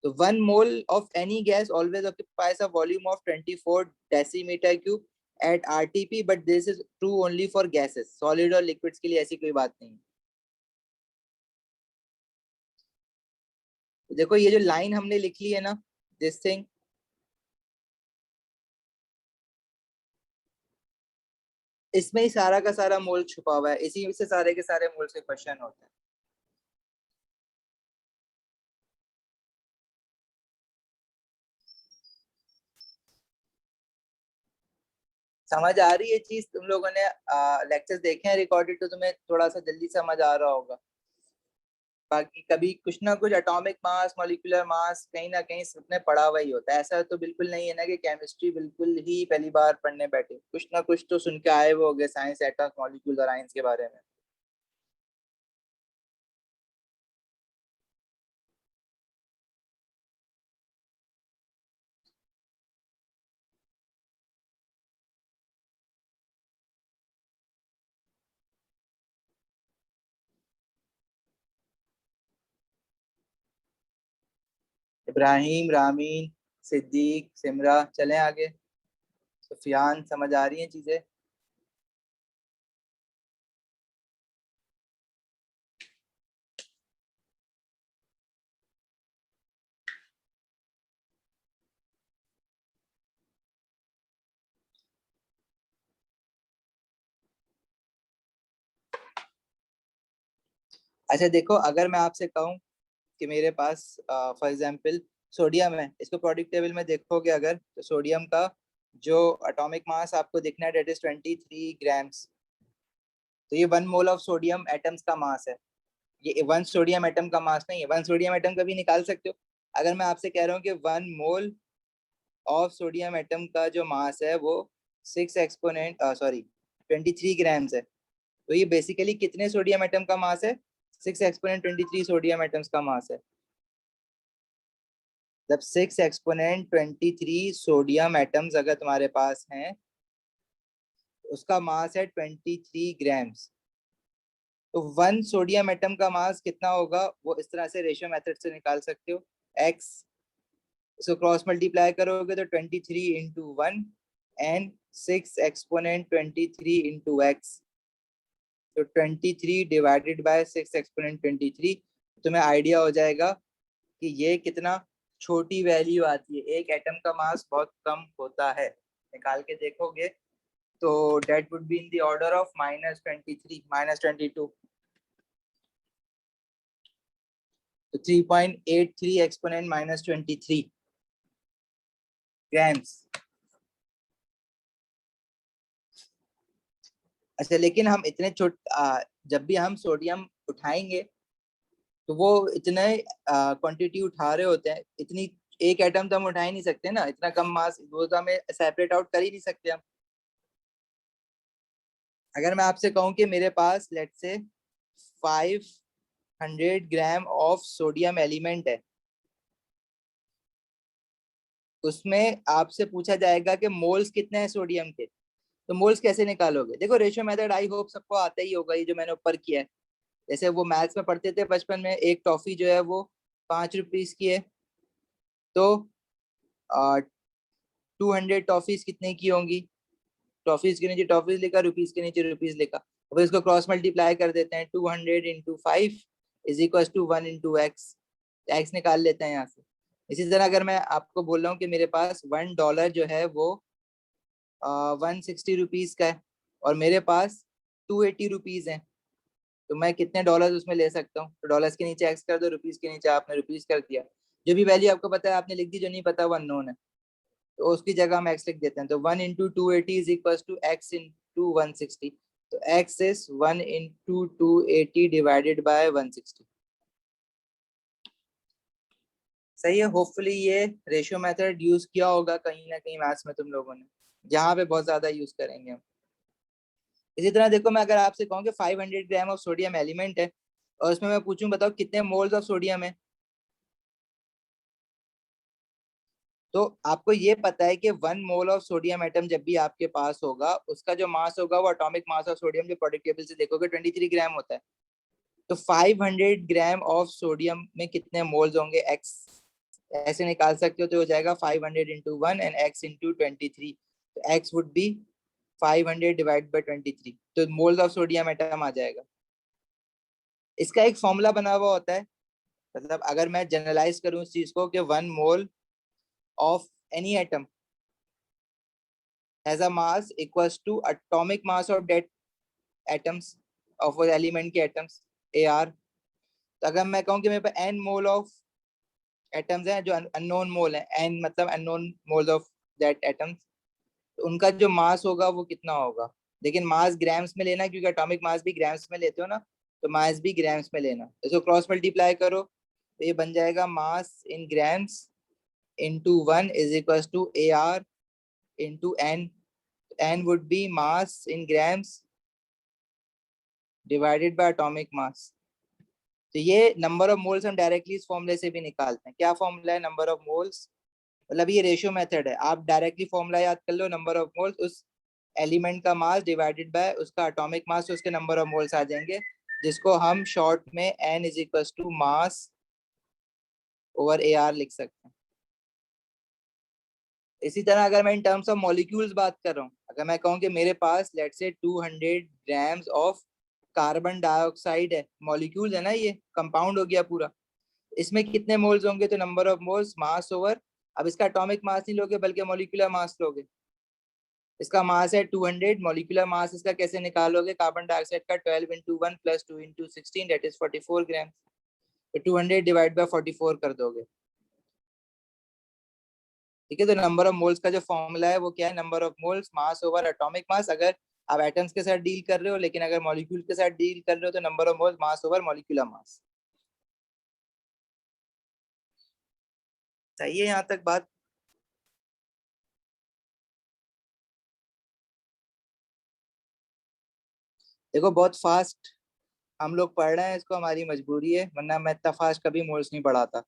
तो 1 mole of any gas always occupies a volume of 24 decimeter cube at RTP, but this is true only for gases. Solid और liquids के लिए ऐसी कोई बात नहीं। तो देखो ये जो लाइन हमने लिख ली है ना, दिस थिंग, इसमें ही सारा का सारा मोल छुपा हुआ है, इसी से सारे के सारे मोल से क्वेश्चन होता है। समझ आ रही है चीज? तुम लोगों ने लेक्चर्स देखे हैं रिकॉर्डेड, तो तुम्हें थोड़ा सा जल्दी समझ आ रहा होगा। बाकी कभी कुछ ना कुछ एटॉमिक मास, मॉलिक्यूलर मास कहीं ना कहीं सबने पढ़ा हुआ ही होता है। ऐसा तो बिल्कुल नहीं है ना कि केमिस्ट्री बिल्कुल ही पहली बार पढ़ने बैठे, कुछ ना कुछ तो सुन के आए हुए होंगे साइंस, एटॉम्स, मॉलिक्यूल और आयंस के बारे में। इब्राहिम, रामीन, सिद्दीक, सिमरा, चलें आगे। सुफियान, समझ आ रही हैं चीजें? अच्छा देखो, अगर मैं आपसे कहूँ कि मेरे पास फॉर एग्जांपल सोडियम है, इसको प्रोडक्ट टेबल में देखोगे अगर, तो सोडियम का जो एटॉमिक मास आपको दिखना है डेट इज 23 ग्राम्स। तो ये 1 मोल ऑफ सोडियम एटम्स का मास है। ये 1 सोडियम एटम का मास नहीं है, 1 सोडियम एटम का भी निकाल सकते हो। अगर मैं आपसे कह रहा हूँ कि 1 मोल ऑफ सोडियम एटम का जो मास है वो 23 ग्राम्स है। तो ये बेसिकली कितने सोडियम एटम का मास है? 6 एक्सपोनेंट 23 सोडियम एटम्स का मास है। जब 6 एक्सपोनेंट 23 सोडियम एटम्स अगर तुम्हारे पास हैं, उसका मास है 23 ग्राम्स। तो 1 सोडियम एटम का मास कितना होगा, वो इस तरह से रेशियो मेथड से निकाल सकते हो। एक्स, इसको क्रॉस मल्टीप्लाई करोगे तो 23 × 1 एंड 6 एक्सपोनेंट 23 × एक्स। तो 23 डिवाइडेड बाय 6 एक्सपोनेंट 23। तुम्हें आइडिया हो जाएगा कि ये कितना छोटी वैल्यू आती है, एक एटम का मास बहुत कम होता है। निकाल के देखोगे तो that would be in the order of -23 -22। तो 3.83 एक्सपोनेंट -23 ग्राम्स। अच्छा, लेकिन हम इतने जब भी हम सोडियम उठाएंगे तो वो इतने क्वांटिटी उठा रहे होते हैं, इतनी एक एटम तो हम उठा ही नहीं सकते ना, इतना कम मास वो तो हमें सेपरेट आउट कर ही नहीं सकते हम। अगर मैं आपसे कहूं कि मेरे पास लेट से 500 ग्राम ऑफ सोडियम एलिमेंट है, उसमें आपसे पूछा जाएगा कि मोल्स कितने हैं सोडियम के, तो मोल्स कैसे निकालोगे? देखो रेशियो मेथड आई होप सबको आता ही होगा, ये जो मैंने ऊपर किया है। जैसे वो मैथ्स में पढ़ते थे बचपन में, एक टॉफी जो है वो 5 रुपीज की है, तो 200 टॉफीज कितने की होंगी? टॉफीज के नीचे टॉफीज लिखा, रुपीज के नीचे रुपीज लिखा, अब इसको क्रॉस मल्टीप्लाई कर देते हैं। 200 × 5 is equal to 1 × x. X निकाल लेते हैं यहाँ से। इसी तरह अगर मैं आपको बोल रहा हूँ कि मेरे पास $1 जो है वो 160 रुपीज का है, और मेरे पास 280 रुपीज है, तो मैं कितने डॉलर उसमें ले सकता हूँ? तो डॉलर्स के नीचे एक्स कर दो, रुपीज के नीचे आपने रुपीज कर दिया। जो भी वैल्यू आपको पता है आपने लिख दी, जो नहीं पता वो अननोन है, तो उसकी जगह हम एक्स लिख देते हैं। तो 1 × 280 इज इक्वल टू x × 160। तो x इज 1 × 280 डिवाइडेड बाय 160। सही है। होपफुली ये रेशियो मेथड यूज किया होगा कहीं ना कहीं मैथ्स में तुम लोगों ने, जहाँ पे बहुत ज्यादा यूज करेंगे हम। इसी तरह देखो, मैं अगर आपसे कहूँ कि 500 ग्राम ऑफ सोडियम एलिमेंट है, और उसमें मैं पूछूं बताओ कितने मोल्स ऑफ सोडियम है, तो आपको ये पता है कि 1 मोल ऑफ सोडियम एटम जब भी आपके पास होगा, उसका जो मास होगा वो एटॉमिक मास ऑफ सोडियम जो प्रोडक्ट टेबल से देखोगे 23 ग्राम होता है। तो 500 ग्राम ऑफ सोडियम में कितने मोल्स होंगे, एक्स ऐसे निकाल सकते हो, तो हो जाएगा 500 × 1 एंड एक्स इंटू 23। तो x would be 500 divide by 23, तो मोल्स ऑफ सोडियम एटम आ जाएगा। इसका एक फॉर्मूला बना हुआ होता है, मतलब अगर मैं जनरलाइज करूं इस चीज को कि 1 mole of any atom has a mass equals to atomic mass of that atoms of element के एटम्स, ए आर। तो अगर मैं कहूँ कि मेरे पास एन मोल ऑफ एटम्स हैं जो अननोन मोल है, एन मतलब unknown moles of that atoms, तो उनका जो मास होगा वो कितना होगा? लेकिन मास ग्राम्स में लेना, क्योंकि एटॉमिक मास भी ग्राम्स में लेते हो ना, तो मास भी ग्राम्स में लेना। इसको क्रॉस मल्टीप्लाई करो तो ये बन जाएगा mass in grams into 1 is equal to A R into N. N would be mass in grams divided by atomic mass. तो ये नंबर ऑफ मोल्स हम डायरेक्टली इस फॉर्मूले से भी निकालते हैं। क्या फॉर्मूला है? नंबर ऑफ मोल्स, मतलब ये रेशियो मेथड है, आप डायरेक्टली फॉर्मूला याद कर लो, नंबर ऑफ मोल्स उस एलिमेंट का मास डिवाइडेड बाय उसका एटॉमिक मास, तो उसके नंबर ऑफ मोल्स आ जाएंगे, जिसको हम शॉर्ट में n is equal to mass over A R लिख सकते हैं। इसी तरह अगर मैं इन टर्म्स ऑफ मॉलिक्यूल्स बात कर रहा हूँ, अगर मैं कहूँ कि मेरे पास लेट से 200 ग्राम्स ऑफ कार्बन डाइऑक्साइड है, मॉलिक्यूल है ना, ये कंपाउंड हो गया पूरा, इसमें कितने मोल्स होंगे? तो number of moles mass over, अब इसका एटॉमिक मास नहीं लोगे बल्कि मॉलिक्यूलर मास लोगे, इसका मास है 200, मॉलिक्यूलर मास इसका कैसे निकालोगे, कार्बन डाइऑक्साइड का 12 into 1 plus 2 into 16 that is 44 ग्राम। तो 200 डिवाइड बाय 44 कर दोगे। ठीक है, तो नंबर ऑफ मोल्स का जो फॉर्मूला है वो क्या है, number of moles mass over atomic mass. अगर आप एटम्स के साथ डील कर रहे हो, लेकिन अगर मॉलिक्यूल के साथ डील कर रहे हो तो number of moles mass over molecular mass. सही है यहाँ तक बात। देखो बहुत फास्ट हम लोग पढ़ रहे हैं इसको, हमारी मजबूरी है, वरना मैं इतना फास्ट कभी मोल्स नहीं पढ़ाता।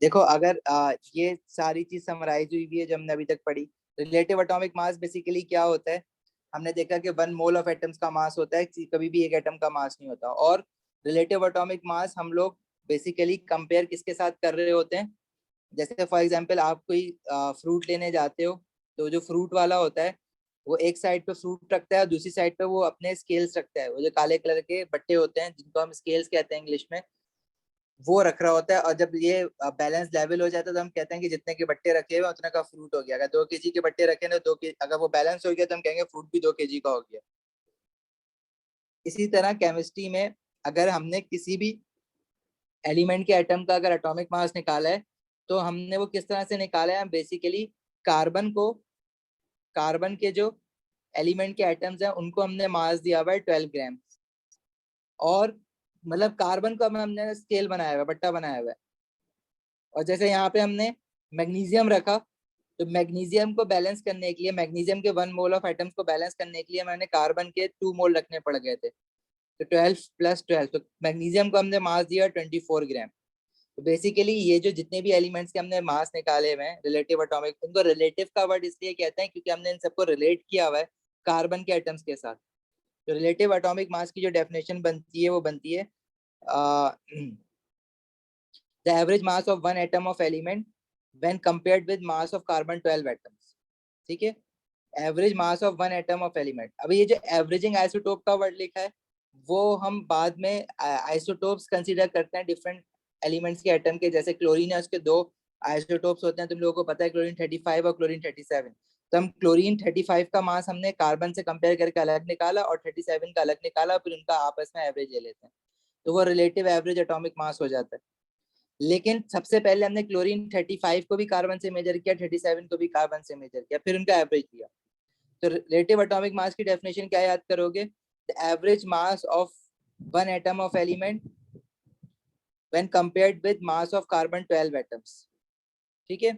देखो अगर ये सारी चीज समराइज हुई भी है जो हमने अभी तक पढ़ी। रिलेटिव एटॉमिक मास बेसिकली क्या होता है, हमने देखा कि 1 मोल ऑफ एटम्स का मास होता है, कभी भी एक एटम का मास नहीं होता। और रिलेटिव एटॉमिक मास हम लोग बेसिकली कंपेयर किसके साथ कर रहे होते हैं, जैसे फॉर एग्जांपल आप कोई फ्रूट लेने जाते हो, तो जो फ्रूट वाला होता है वो एक साइड पे फ्रूट रखता है और दूसरी साइड पे वो अपने स्केल्स रखता है, वो जो काले कलर के बट्टे होते हैं जिनको हम स्केल्स कहते हैं इंग्लिश में, वो रख रहा होता है। और जब ये बैलेंस लेवल हो जाता है तो हम कहते हैं कि जितने के बट्टे रखे हुए उतने का फ्रूट हो गया। अगर 2 केजी के बट्टे रखे ना, 2 केजी, अगर वो बैलेंस हो गया तो हम कहेंगे फ्रूट भी 2 केजी का हो गया। इसी तरह केमिस्ट्री में अगर हमने किसी भी एलिमेंट के एटम का अगर एटॉमिक मास निकाला है, तो हमने वो किस तरह से निकाला है, बेसिकली कार्बन को, कार्बन के जो एलिमेंट के एटम्स हैं उनको हमने मास दिया हुआ है 12 ग्राम। और मतलब कार्बन को हमने स्केल बनाया हुआ है, बट्टा बनाया हुआ है। और जैसे यहाँ पे हमने मैग्नीशियम रखा, तो मैग्नीशियम को बैलेंस करने के लिए, मैग्नीशियम के 1 मोल ऑफ एटम्स को बैलेंस करने के लिए मैंने कार्बन के 2 मोल रखने पड़ गए थे। तो 12 + 12, तो मैग्नीशियम को हमने मास दिया 24 ग्राम। तो बेसिकली ये जो जितने भी एलिमेंट्स के हमने मास निकाले हुए हैं रिलेटिव एटॉमिक, उनको रिलेटिव का वर्ड इसलिए कहते हैं क्योंकि हमने इन सबको रिलेट किया हुआ है कार्बन के एटम्स के साथ। तो रिलेटिव एटॉमिक मास की जो डेफिनेशन बनती है वो बनती है the average mass of one atom of element when compared with mass of carbon 12 atoms. ठीक है, average mass of one atom of element. अभी ये जो एवरेजिंग आइसोटोप का वर्ड लिखा है वो हम बाद में आइसोटोप्स कंसीडर करते हैं डिफरेंट एलिमेंट्स के एटम के। जैसे क्लोरीन है, उसके 2 आइसोटोप्स होते हैं, तुम लोगों को पता है, क्लोरीन 35 और क्लोरीन 37। तो हम क्लोरीन 35 का मास हमने कार्बन से कंपेयर करके अलग निकाला और 37 का अलग निकाला, फिर उनका आपस में एवरेज ले लेते हैं, तो वो रिलेटिव एवरेज एटॉमिक मास हो जाता है। लेकिन सबसे पहले हमने क्लोरीन 35 को भी कार्बन से मेजर किया, 37 को भी कार्बन से मेजर किया, फिर उनका एवरेज लिया। तो रिलेटिव एटॉमिक मास की डेफिनेशन क्या याद करोगे, the average mass of one atom of element when compared with mass of carbon 12 atoms. ठीक है,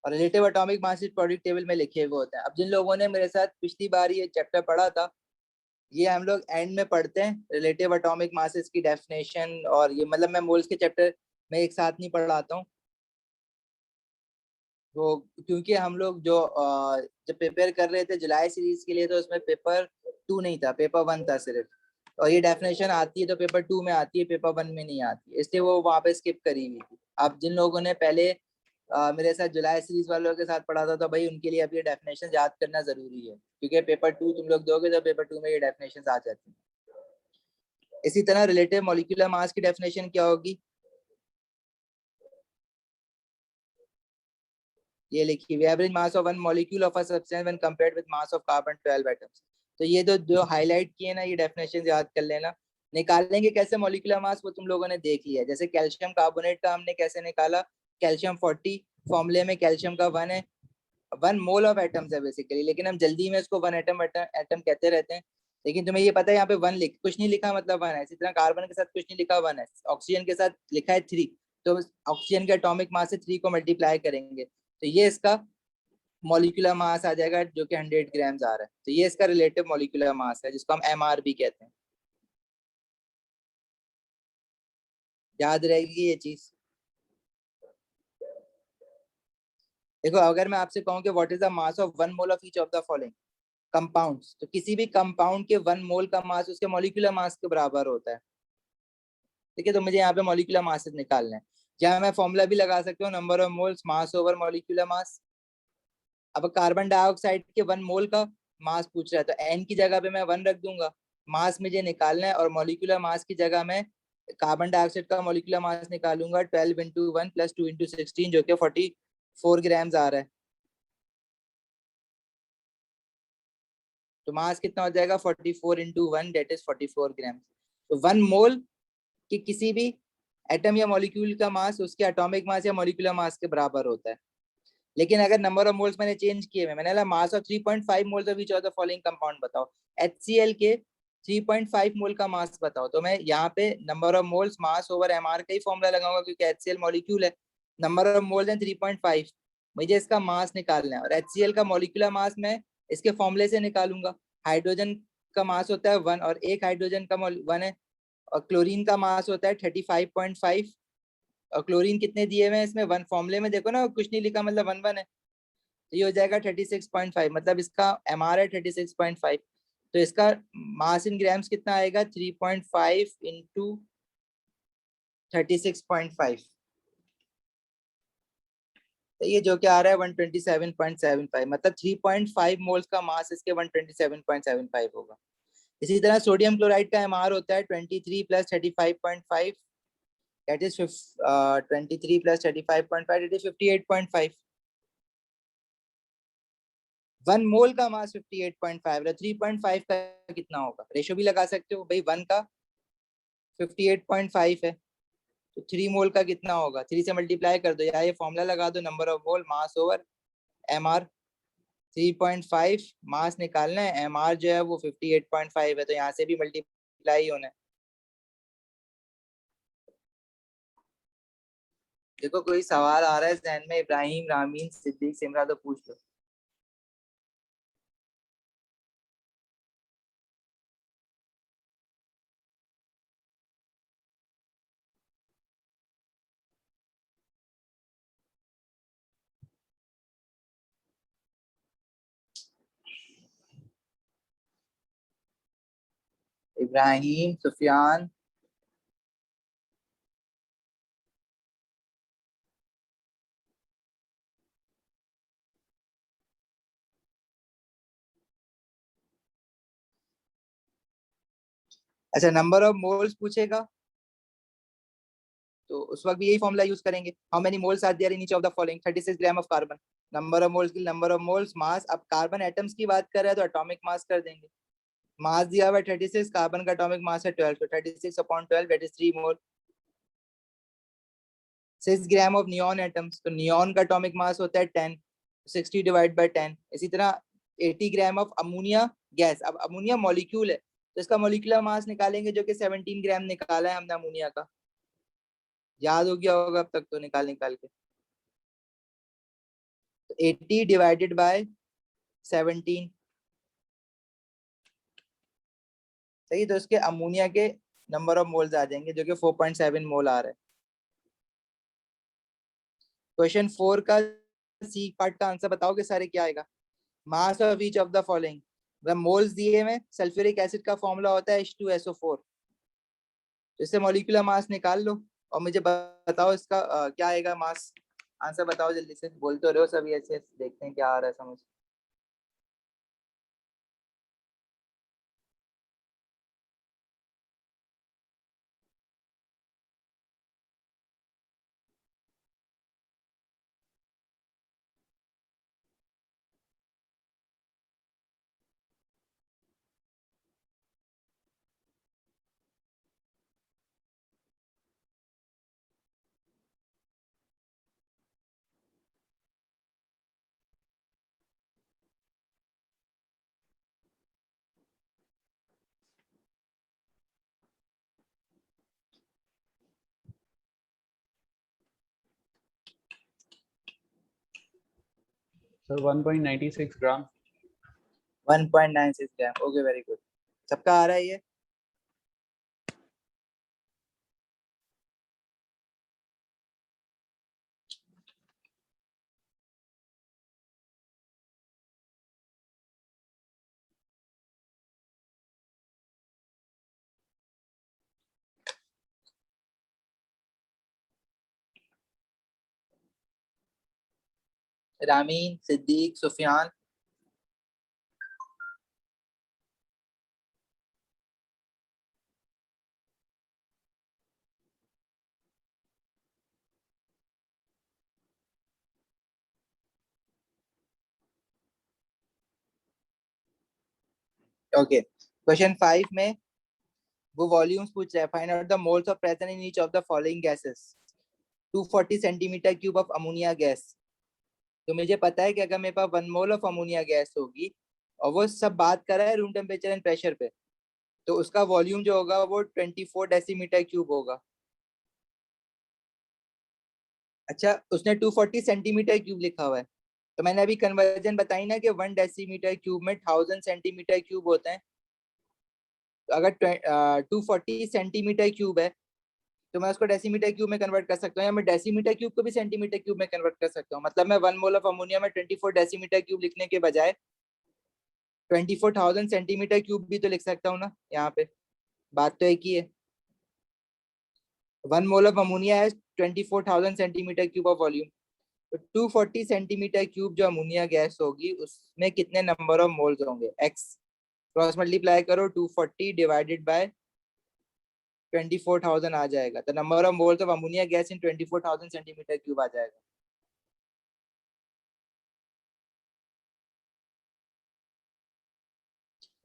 और रिलेटिव एटॉमिक मास इस पीरियोडिक टेबल में लिखे हुए होते हैं। अब जिन लोगों ने मेरे साथ पिछली बार ये चैप्टर पढ़ा था, ये हम लोग एंड में पढ़ते हैं रिलेटिव एटॉमिक मासेस की डेफिनेशन। और ये मतलब मैं मोल्स के चैप्टर में एक साथ नहीं पढ़ाता हूँ, वो क्योंकि हम लोग जो जब प्रिपेयर कर रहे थे जुलाई सीरीज के लिए, तो उसमें पेपर 2 नहीं था, पेपर 1 था सिर्फ। और ये डेफिनेशन आती है तो पेपर 2 में आती है, पेपर 1 में नहीं आती है, इसलिए वो वहां पे स्किप करी हुई थी। अब जिन लोगों ने पहले मेरे साथ जुलाई सीरीज वालों के साथ पढ़ा था, तो भाई उनके लिए अब ये डेफिनेशन याद करना जरूरी है, क्योंकि पेपर 2 तुम लोग दोगे तो पेपर 2 में ये डेफिनेशन आ जाती है। इसी तरह रिलेटिव मॉलिक्यूलर मास की डेफिनेशन क्या होगी, ये लिखी हुई, average mass of one molecule of a substance when compared with mass of carbon 12 atoms. तो ये जो हाईलाइट किए ना, ये डेफिनेशन याद कर लेना। निकालेंगे कैसे मॉलिक्यूलर मास, वो तुम लोगों ने देख लिया। जैसे कैल्शियम कार्बोनेट का हमने कैसे निकाला, कैल्शियम 40, फॉर्मूले में कैल्शियम का 1 है, 1 मोल ऑफ एटम्स है बेसिकली, लेकिन हम जल्दी में इसको 1 एटम एटम एटम कहते रहते हैं। लेकिन तुम्हें ये पता है यहाँ पे 1 लिख कुछ नहीं लिखा मतलब 1 है, इसी तरह कार्बन के साथ कुछ नहीं लिखा 1 है, ऑक्सीजन के साथ लिखा है 3। तो ऑक्सीजन के एटॉमिक मास से 3 को मल्टीप्लाई करेंगे तो ये इसका मॉलिक्यूलर मास आ जाएगा, जो कि 100 ग्राम्स आ रहा है। तो ये इसका रिलेटिव मॉलिक्यूलर मास है, जिसको हम एमआर भी कहते हैं। याद रहेगी ये चीज। देखो अगर मैं आपसे कहूँ कि what is the mass of one mole of each of the following compounds, तो किसी भी कंपाउंड के वन मोल का मास उसके मॉलिक्यूलर मास के बराबर होता है। ठीक है, तो मुझे यहाँ पे मॉलिक्यूलर मास निकालना है, जहाँ मैं फॉर्मूला भी लगा सकता हूँ, number of moles mass over molecular mass. अब कार्बन डाइऑक्साइड के वन मोल का मास पूछ रहा है, तो एन की जगह पे मैं वन रख दूंगा। मास मुझे निकालना है, और मॉलिक्यूलर मास की जगह में कार्बन डाइऑक्साइड का मॉलिक्यूलर मास निकालूंगा 12 × 1 + 2 × 16, जो कि 44 ग्राम्स आ रहा है। तो मास कितना हो जाएगा, 44 × 1, डेट इज 44 ग्राम। तो वन मोल कि किसी भी एटम या मॉलिक्यूल का मास उसके एटॉमिक मास या मॉलिक्यूलर मास के बराबर होता है। लेकिन अगर नंबर ऑफ मोल्स मैंने चेंज किए हुए, मैंने mass of 3.5 moles of each of the following compound बताओ, HCl के 3.5 मोल का मास बताओ, तो मैं यहाँ पे number of moles mass over MR का ही फॉर्मूला लगाऊंगा, क्योंकि HCl मॉलिक्यूल है। नंबर ऑफ मोल्स है 3.5, मुझे इसका मास निकालना है, और HCl का मॉलिक्यूलर मास मैं इसके फॉर्मूले से निकालूंगा। हाइड्रोजन का मास होता है 1, और एक हाइड्रोजन का 1 है, और क्लोरीन का मास होता है 35.5। और क्लोरीन कितने दिए हुए हैं इसमें, वन फॉर्मूले में देखो ना, कुछ नहीं लिखा, मतलब 1 1 है, तो ये हो जाएगा 36.5, मतलब इसका एमआर है 36.5। तो इसका मास इन ग्राम्स कितना आएगा, 3.5 इंटू 36.5, तो ये जो क्या आ रहा है 127.75, मतलब 3.5 मोल्स का मास इसके 127.75 होगा। इसी तरह सोडियम क्लोराइड का एमआर होता है 23 + 35.5, that is 23 + 35.5, that is 58.5। One mole का मास 58.5 है, 3.5 का कितना होगा, रेशो भी लगा सकते हो भाई, 1 का 58.5 है, तो 3 मोल का कितना होगा, 3 से मल्टीप्लाई कर दो, या ये फॉर्मूला लगा दो, number of mole mass over MR. 3.5 मास निकालना है, एमआर जो है वो 58.5 है, तो यहाँ से भी मल्टीप्लाई होना है। देखो कोई सवाल आ रहा है जहन में, इब्राहिम, रामीन, सिद्दीक, सिमरा, तो पूछ लो। इब्राहिम, सुफियान। अच्छा, नंबर ऑफ मोल्स पूछेगा, तो उस वक्त भी यही फॉर्मूला यूज करेंगे, how many moles are there in each of the following, 36 gram of carbon. Number of moles की नंबर ऑफ मोल्स मास, अब कार्बन एटम्स की बात कर रहा है तो एटॉमिक मास कर देंगे। मास दिया हुआ है 36, कार्बन का एटॉमिक मास है 12, तो 36/12 that is 3 mole. 6 gram of neon atoms, तो नियॉन का एटॉमिक मास होता है 10, 60/10। इसी तरह 80 ग्राम ऑफ अमोनिया गैस, अब अमोनिया मॉलिक्यूल है, तो इसका मॉलिक्यूलर मास निकालेंगे, जो कि 17 ग्राम निकाला है हमने अमोनिया का, याद हो गया होगा अब तक तो, निकाल निकाल के। तो 80/17, सही, तो इसके अमोनिया के नंबर ऑफ मोल्स आ जाएंगे, जो कि 4.7 मोल आ रहा है। क्वेश्चन 4 का सी पार्ट का आंसर बताओगे सारे, क्या आएगा, mass of each of the following, moles दिए में सल्फ्यूरिक एसिड का फॉर्मूला होता है H2SO4, तो इससे मॉलिक्यूलर मास निकाल लो, और मुझे बताओ इसका क्या आएगा मास, आंसर बताओ जल्दी से, बोल तो रहे हो सभी ऐसे, देखते हैं क्या आ रहा है समझ। सर 1.96 ग्राम। 1.96 ग्राम, ओके वेरी गुड। सबका आ रहा है ये। रामीन, सिद्दीक, सुफियान। ओके, क्वेश्चन 5 में वो वॉल्यूम्स पूछ रहा है, find out the moles of present in each of the following gases. 240 centimetre cube of ammonia gas. तो मुझे पता है कि अगर मेरे पास 1 मोल ऑफ अमोनिया गैस होगी और वो सब बात कर रहा है रूम टेम्परेचर एंड प्रेशर पे, तो उसका वॉल्यूम जो होगा वो 24 डेसीमीटर क्यूब होगा। अच्छा, उसने 240 सेंटीमीटर क्यूब लिखा हुआ है, तो मैंने अभी कन्वर्जन बताई ना कि 1 डेसीमीटर क्यूब में 1000 सेंटीमीटर क्यूब होते हैं। तो अगर 240 सेंटीमीटर क्यूब है तो मैं उसको डेसीमीटर क्यूब में कन्वर्ट कर सकता हूँ, या मैं डेसीमीटर क्यूब को भी सेंटीमीटर क्यूब में कन्वर्ट कर सकता हूँ। मतलब मैं 1 मोल ऑफ अमोनिया में 24 डेसीमीटर क्यूब लिखने के बजाय 24,000 सेंटीमीटर क्यूब भी तो लिख सकता हूँ ना यहाँ पे। बात तो एक ही है। 1 मोल ऑफ अमोनिया है 24,000 सेंटीमीटर क्यूब ऑफ वॉल्यूम। तो 240 सेंटीमीटर क्यूब जो अमोनिया गैस होगी उसमें कितने नंबर ऑफ मोल्स होंगे? एक्स क्रॉस मल्टीप्लाई करो, 240 डिवाइडेड बाय 24,000 आ जाएगा, तो number of moles of ammonia gas in 24,000 centimetre cube आ जाएगा।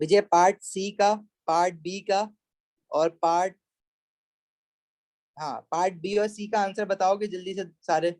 विजय, पार्ट सी का, पार्ट बी का और पार्ट, हाँ पार्ट बी और सी का आंसर बताओगे जल्दी से सारे।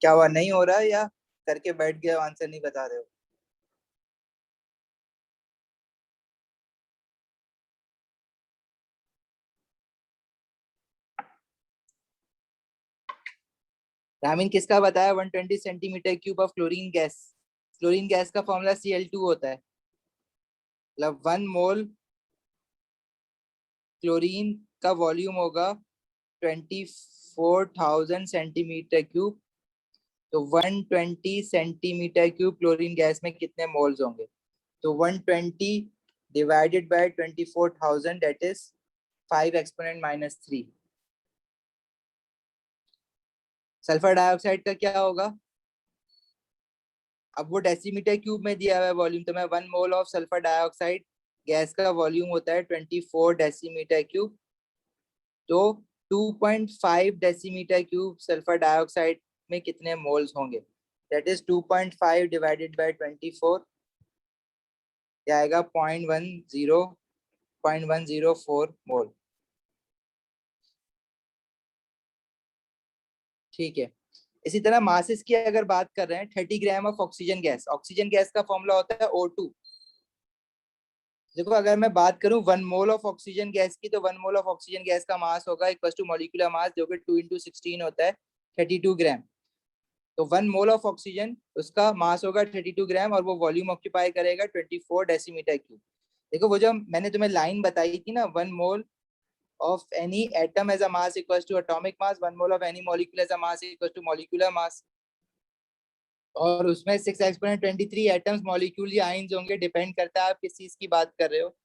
क्या हुआ, नहीं हो रहा है या करके बैठ गए आंसर नहीं बता रहे हो? रामीन, किसका बताया 120 centimetre cube of chlorine gas? Chlorine gas का फॉर्मूला Cl2 होता है। मतलब 1 मोल क्लोरीन का वॉल्यूम होगा 24,000 सेंटीमीटर क्यूब। तो 120 सेंटीमीटर क्यूब क्लोरीन गैस में कितने मोल्स होंगे? तो 120 divided by 24,000, that is 5 exponent -3। Sulphur dioxide का क्या होगा? अब वो डेसीमीटर क्यूब में दिया हुआ है वॉल्यूम, तो मैं 1 mole of sulphur dioxide gas का वॉल्यूम होता है 24 डेसीमीटर क्यूब। तो 2.5 डेसीमीटर क्यूब सल्फर डाइऑक्साइड में कितने मोल्स होंगे? दैट इज 2.5 डिवाइडेड बाय 24, आएगा 0.104 मोल। ठीक है। इसी तरह मासेस की अगर बात कर रहे हैं, 30 gram of oxygen gas, oxygen gas का फॉर्मूला होता है O2। देखो, अगर मैं बात करूं 1 मोल ऑफ ऑक्सीजन गैस की, तो 1 मोल ऑफ ऑक्सीजन गैस का मास होगा इक्वल टू मॉलिक्यूलर मास, जो कि 2 × 16 होता है 32 ग्राम। तो 1 मोल ऑफ ऑक्सीजन, उसका मास होगा 32 ग्राम और वो वॉल्यूम ऑक्यूपाई करेगा 24 डेसीमीटर क्यूब। देखो, वो जो मैंने तुम्हें लाइन बताई थी ना, 1 मोल of any atom as a mass equals to atomic mass, 1 mole of any molecule as a mass equals to molecular mass। और उसमें 6 एक्सपोनेंट 23 एटम्स, मॉलिक्यूल या आइंस होंगे, डिपेंड करता है आप किस चीज की बात कर रहे हो।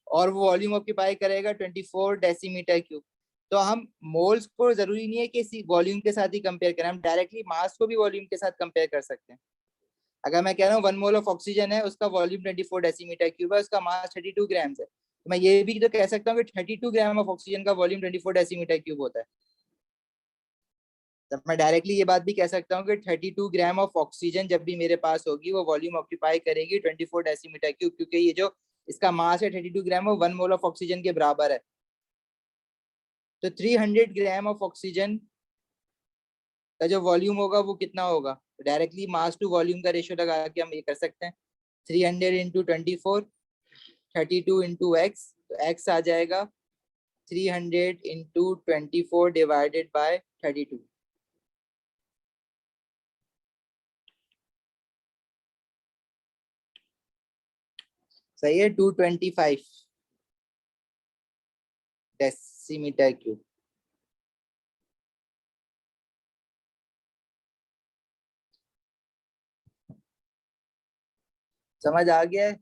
और वो वॉल्यूम ऑक्यूपाई करेगा 24 डेसीमीटर क्यूब। तो हम मोल्स को जरूरी नहीं है कि इसी वॉल्यूम के साथ ही कंपेयर करें, हम डायरेक्टली मास को भी वॉल्यूम के साथ कंपेयर कर सकते हैं। अगर मैं कह रहा हूँ 1 मोल ऑफ ऑक्सीजन है, उसका वॉल्यूम 24 डेसीमीटर क्यूब है, उसका मास 32 ग्राम्स है, तो मैं ये भी तो कह सकता हूँ कि 32 ग्राम ऑफ ऑक्सीजन का वॉल्यूम 24 डेसीमीटर क्यूब होता है। तब मैं डायरेक्टली ये बात भी कह सकता हूँ कि 32 ग्राम ऑफ ऑक्सीजन जब भी मेरे पास होगी वो वॉल्यूम ऑक्यूपाई करेगी 24 डेसीमीटर क्यूब, क्योंकि ये जो इसका मास है 32 ग्राम, वो 1 मोल ऑफ ऑक्सीजन के बराबर है। तो 300 ग्राम ऑफ ऑक्सीजन का जो वॉल्यूम होगा वो कितना होगा, डायरेक्टली मास टू वॉल्यूम का रेशियो लगा के हम ये कर सकते हैं। 300 इंटू 24, 32 इंटू एक्स, तो एक्स आ जाएगा 300 इंटू 24 डिवाइडेड बाय 32। सही है, 225 डेसीमीटर क्यूब। समझ आ गया है?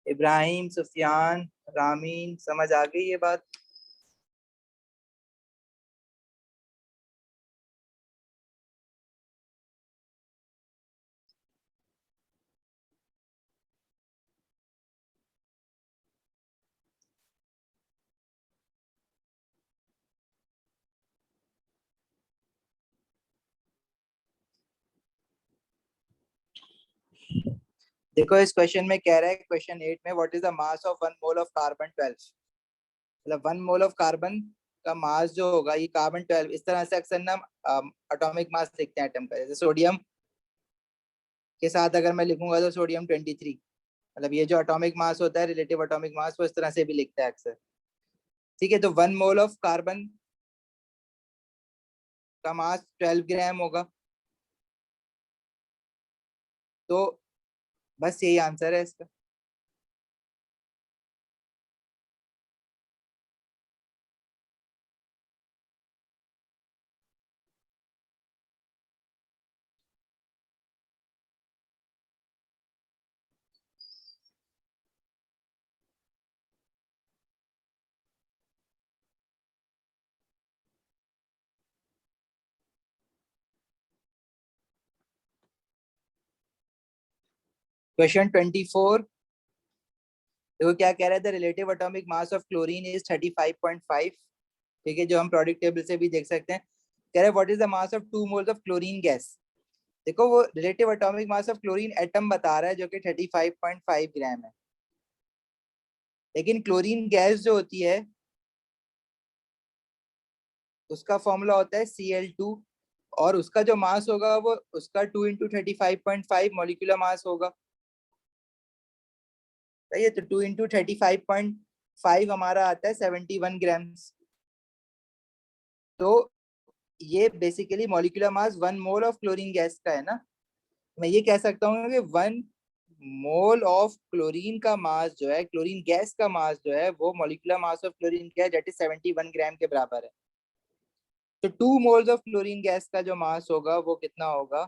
इब्राहिम, सुफियान, रामीन, समझ आ गई ये बात? देखो इस क्वेश्चन में कह रहा है, क्वेश्चन 8 में, what is the mass of 1 mole of carbon 12। मतलब 1 मोल ऑफ कार्बन का मास जो होगा, ये कार्बन 12, इस तरह से अक्सर ना एटॉमिक मास लिखते हैं एटम का। जैसे सोडियम के साथ अगर मैं लिखूंगा तो सोडियम 23, मतलब ये जो एटॉमिक मास होता है, रिलेटिव एटॉमिक मास, वो इस तरह से भी लिखता है अक्सर। ठीक है, तो 1 मोल ऑफ कार्बन का मास 12 ग्राम होगा। तो बस यही आंसर है इसका। क्वेश्चन 24, देखो क्या कह रहा था, relative atomic mass of chlorine is 35.5। ठीक है, जो हम प्रोडक्ट टेबल से भी देख सकते हैं। कह रहे हैं what is the mass of 2 moles of chlorine gas. देखो वो relative atomic mass of chlorine atom बता रहा है जो कि 35.5 ग्राम है, लेकिन क्लोरीन गैस जो होती है उसका फॉर्मूला होता है Cl2, और उसका जो मास होगा वो उसका 2 इंटू 35.5 मोलिकुलर मास होगा। सही है, तो 2 इंटू 35.5 हमारा आता है 71 ग्राम्स। तो ये basically molecular mass 1 mole of chlorine gas का है ना। मैं ये कह सकता हूँ कि 1 मोल ऑफ क्लोरीन का मास जो है, क्लोरीन गैस का मास जो है, वो मॉलिक्यूलर मास ऑफ क्लोरीन क्या है, दैट इज 71 ग्राम के बराबर है। तो 2 मोल्स ऑफ क्लोरीन गैस का जो मास होगा वो कितना होगा,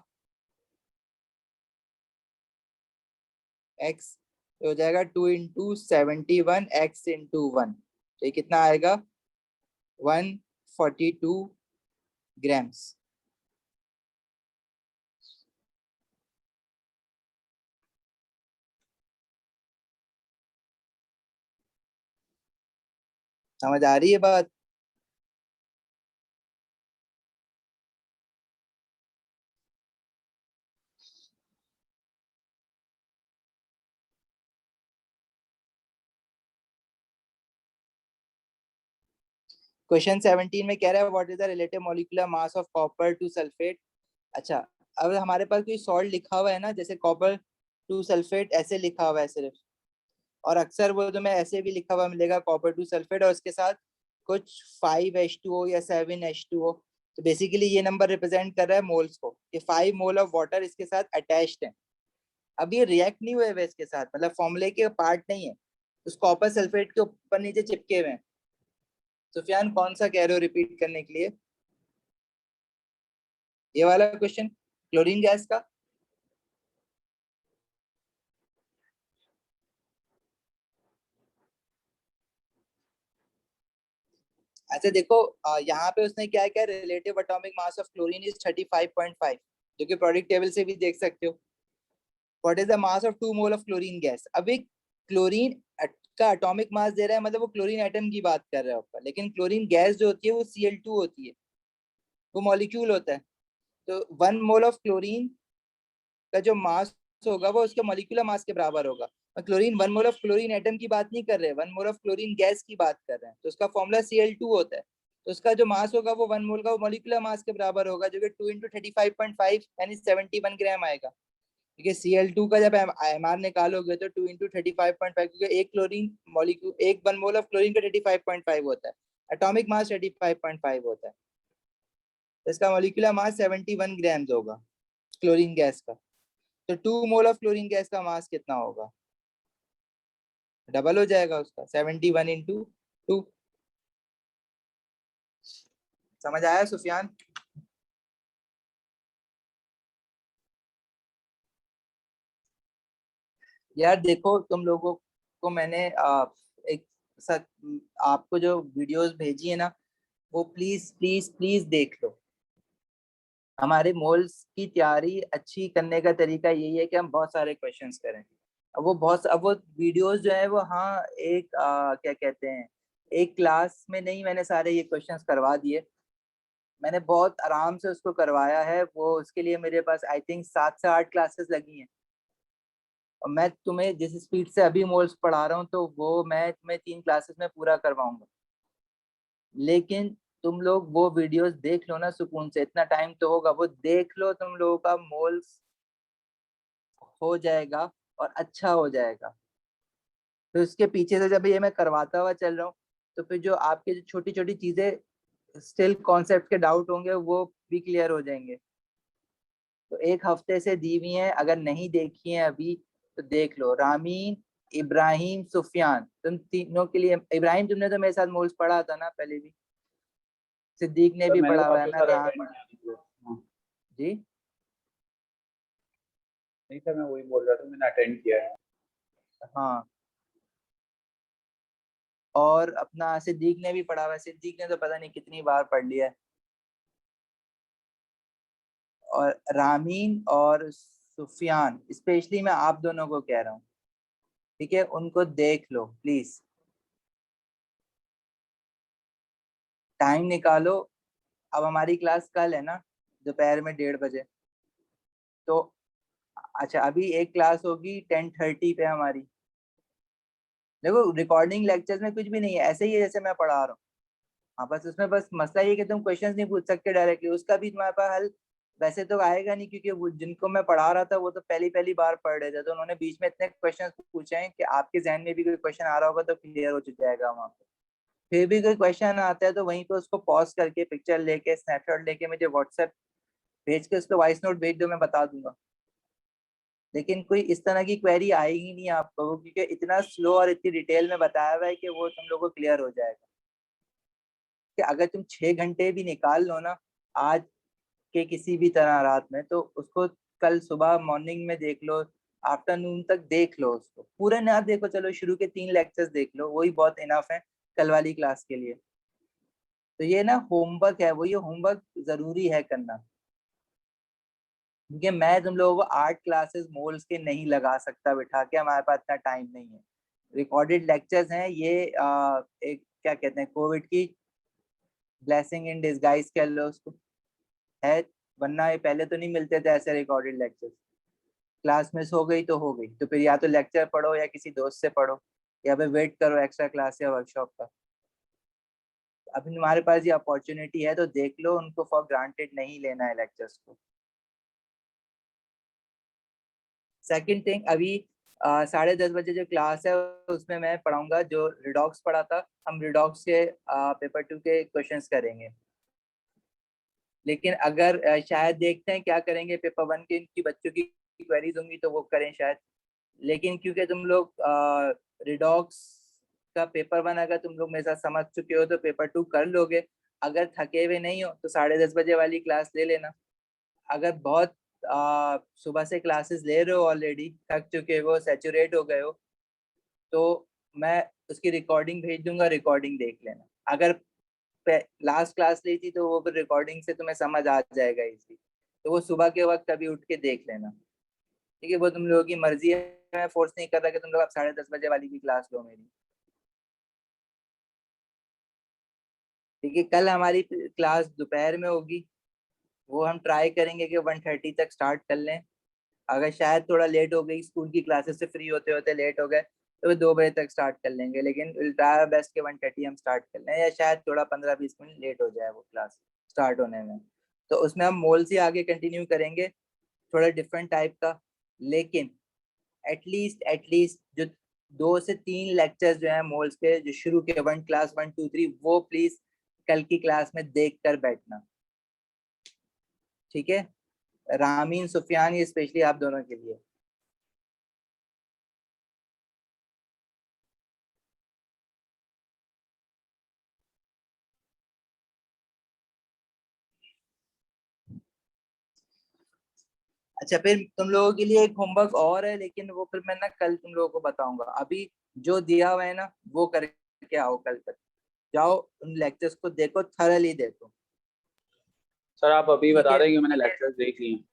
एक्स, तो हो जाएगा 2 इंटू 71 एक्स इंटू 1, तो ये कितना आएगा, 142 ग्राम्स। समझ आ रही है बात? क्वेश्चन 17 में कह रहा है what is the relative molecular mass of copper two sulphate. अच्छा, अब हमारे पास कोई सॉल्ट लिखा हुआ है ना, जैसे कॉपर टू सल्फेट ऐसे लिखा हुआ है सिर्फ, और अक्सर वो तुम्हें ऐसे भी लिखा हुआ मिलेगा कॉपर टू सल्फेट, और उसके साथ कुछ 5H2O या 7H2O। तो बेसिकली ये नंबर रिप्रेजेंट कर रहा है मोल्स को, कि 5 मोल ऑफ वाटर इसके साथ अटैच्ड है। अब ये रिएक्ट नहीं हुए हुए इसके साथ, मतलब फॉर्मूले के पार्ट नहीं है, उस कॉपर सल्फेट के ऊपर नीचे चिपके हुए हैं। सुफियान कौन सा कह रहे हो रिपीट करने के लिए? ये वाला क्वेश्चन क्लोरीन गैस का। अच्छा देखो, यहाँ पे उसने क्या क्या, relative atomic mass of chlorine is 35.5, जो कि प्रोडक्ट टेबल से भी देख सकते हो। What is the mass of 2 mole of chlorine gas. अब एक क्लोरीन का एटॉमिक मास दे रहा है, मतलब वो क्लोरीन एटम की बात कर रहा है ऊपर, लेकिन क्लोरीन गैस जो होती है वो Cl2 होती है, वो मॉलिक्यूल होता है। तो 1 मोल ऑफ क्लोरीन का जो मास होगा वो उसके मॉलिक्यूलर मास के बराबर होगा। और chlorine 1 mole of chlorine atom की बात नहीं कर रहे, 1 मोल ऑफ क्लोरीन गैस की बात कर रहे हैं, तो उसका फॉर्मूला Cl2 होता है। तो उसका जो मास होगा वो 1 मोल का वो मॉलिक्यूलर मास के बराबर होगा, जो कि 2 × 35.5 यानी 71 ग्राम आएगा। ठीक है, Cl2 का जब एमआर निकालोगे तो 2 × 35.5, क्योंकि एक क्लोरीन मॉलिक्यूल, एक 1 मोल ऑफ क्लोरीन का 35.5 होता है, एटॉमिक मास 35.5 होता है, तो इसका मॉलिक्यूलर मास 71 ग्राम्स होगा क्लोरीन गैस का। तो 2 मोल ऑफ क्लोरीन गैस का मास कितना होगा, डबल हो जाएगा उसका, 71 × 2। समझ आया सुफियान? यार देखो, तुम लोगों को मैंने एक सच, आपको जो वीडियोस भेजी है ना, वो प्लीज प्लीज प्लीज देख लो। हमारे मोल्स की तैयारी अच्छी करने का तरीका यही है कि हम बहुत सारे क्वेश्चंस करें। अब वो वीडियोस जो है वो, हाँ, एक क्या कहते हैं, एक क्लास में नहीं मैंने सारे ये क्वेश्चंस करवा दिए, मैंने बहुत आराम से उसको करवाया है। वो उसके लिए मेरे पास आई थिंक 7 से 8 क्लासेस लगी हैं, और मैं तुम्हें जिस स्पीड से अभी मोल्स पढ़ा रहा हूँ तो वो मैं तुम्हें 3 क्लासेस में पूरा करवाऊंगा। लेकिन तुम लोग वो वीडियोस देख लो ना सुकून से, इतना टाइम तो होगा, वो देख लो, तुम लोगों का मोल्स हो जाएगा और अच्छा हो जाएगा। तो उसके पीछे से जब ये मैं करवाता हुआ चल रहा हूँ, तो फिर जो आपके जो छोटी छोटी चीजें स्टिल कॉन्सेप्ट के डाउट होंगे वो भी क्लियर हो जाएंगे। तो एक हफ्ते से दी हुई है, अगर नहीं देखी है अभी तो देख लो। रामीन, इब्राहिम, सुफियान, तुम तीनों के लिए। इब्राहिम तुमने तो मेरे साथ मोल्स पढ़ा था ना पहले भी, सिद्दीक ने सर भी मैंने तो पढ़ा हुआ है परसों ना, सर राम। अटेंड किया था। हाँ। जी। नहीं सर, मैं वही बोल रहा था, मैंने अटेंड किया है। हाँ, और अपना सिद्दीक ने भी पढ़ा हुआ है, सिद्दीक ने तो पता नहीं कितनी बार पढ़ लिया है। और रामीन और सुफियान, स्पेशली मैं आप दोनों को कह रहा हूँ, ठीक है, उनको देख लो प्लीज, टाइम निकालो। अब हमारी क्लास कल है ना, दोपहर में 1:30 बजे। तो अच्छा, अभी एक क्लास होगी 10:30 पे हमारी। देखो, रिकॉर्डिंग लेक्चर्स में कुछ भी नहीं है, ऐसे ही है जैसे मैं पढ़ा रहा हूँ। हाँ, बस उसमें बस मसला ये है कि तुम क्वेश्चंस नहीं पूछ सकते डायरेक्टली, उसका भी तुम्हारे पास हल वैसे तो आएगा नहीं, क्योंकि वो जिनको मैं पढ़ा रहा था वो तो पहली पहली बार पढ़ रहे थे, तो उन्होंने बीच में इतने क्वेश्चंस पूछे हैं कि आपके जहन में भी कोई क्वेश्चन आ रहा होगा तो क्लियर हो जाएगा वहाँ पे। फिर भी कोई क्वेश्चन आता है तो वहीं पे उसको पॉज करके पिक्चर लेके स्नैपशॉट लेके मुझे व्हाट्सएप भेज के उसको वॉइस नोट भेज दो, मैं बता दूंगा। लेकिन कोई इस तरह की क्वेरी आएगी नहीं आपको, क्योंकि इतना स्लो और इतनी डिटेल में बताया हुआ है कि वो तुम लोगों को क्लियर हो जाएगा। कि अगर तुम 6 घंटे भी निकाल लो ना आज के किसी भी तरह रात में, तो उसको कल सुबह मॉर्निंग में देख लो, आफ्टरनून तक देख लो, उसको पूरे ना देखो, चलो शुरू के 3 लेक्चर्स देख लो, वही बहुत इनफ है कल वाली क्लास के लिए। तो ये ना होमवर्क है, वो ये होमवर्क जरूरी है करना, क्योंकि मैं तुम लोगों को 8 क्लासेस मोल्स के नहीं लगा सकता बिठा के, हमारे पास इतना टाइम नहीं है। रिकॉर्डेड लेक्चर्स हैं ये, एक क्या कहते हैं, कोविड की ब्लेसिंग इन डिसगाइज कह लो उसको, है। वरना ये पहले तो नहीं मिलते थे ऐसे रिकॉर्डेड लेक्चर्स। क्लास मिस हो गई तो हो गई, तो फिर या तो लेक्चर पढ़ो या किसी दोस्त से पढ़ो, या फिर वेट करो एक्स्ट्रा क्लास या वर्कशॉप का। अभी तुम्हारे पास ये अपॉर्चुनिटी है तो देख लो, उनको फॉर ग्रांटेड नहीं लेना है लेक्चर्स को। सेकंड थिंग, अभी 10:30 बजे जो क्लास है उसमें मैं पढ़ाऊंगा जो रिडॉक्स पढ़ा था, हम रिडॉक्स के पेपर 2 के क्वेश्चंस करेंगे। लेकिन अगर शायद देखते हैं क्या करेंगे, पेपर 1 के इनकी बच्चों की क्वेरीज होंगी तो वो करें शायद। लेकिन क्योंकि तुम लोग रिडॉक्स का पेपर 1 अगर तुम लोग मेरे साथ समझ चुके हो तो पेपर 2 कर लोगे। अगर थके हुए नहीं हो तो 10:30 बजे वाली क्लास ले लेना। अगर बहुत सुबह से क्लासेस ले रहे हो, ऑलरेडी थक चुके हो, सैचुरेट हो गए हो, तो मैं उसकी रिकॉर्डिंग भेज दूंगा, रिकॉर्डिंग देख लेना। अगर लास्ट क्लास ली थी तो वो फिर रिकॉर्डिंग से तुम्हें समझ आ जाएगा इजी, तो वो सुबह के वक्त कभी उठ के देख लेना। ठीक है, वो तुम लोगों की मर्जी है, मैं फोर्स नहीं कर रहा कि तुम लोग आप 10:30 बजे वाली की क्लास लो मेरी। ठीक है, कल हमारी क्लास दोपहर में होगी, वो हम ट्राई करेंगे कि 1:30 तक स्टार्ट कर लें। अगर शायद थोड़ा लेट हो गई, स्कूल की क्लासेस से फ्री होते होते लेट हो गए, तो वो 2 बजे तक स्टार्ट कर लेंगे, लेकिन विल ट्राई बेस्ट के 1:30 हम स्टार्ट कर लें, या शायद थोड़ा 15-20 मिनट लेट हो जाए वो क्लास स्टार्ट होने में। तो उसमें हम मोल से आगे कंटिन्यू करेंगे, थोड़ा डिफरेंट टाइप का। लेकिन एटलीस्ट जो 2 से 3 लेक्चर्स जो है मोल्स के, जो शुरू के 1 क्लास 1 2 3, वो प्लीज कल की क्लास में देख कर बैठना। ठीक है, रामीन सुफियान, ये स्पेशली आप दोनों के लिए। अच्छा, फिर तुम लोगों के लिए एक होमवर्क और है, लेकिन वो फिर मैं ना कल तुम लोगों को बताऊंगा। अभी जो दिया हुआ है ना, वो करके आओ कल तक। जाओ, उन लेक्चर्स को देखो, थरली देखो। सर आप अभी ठीक बता है, रहे हैं कि मैंने लेक्चर्स देख लिए हैं।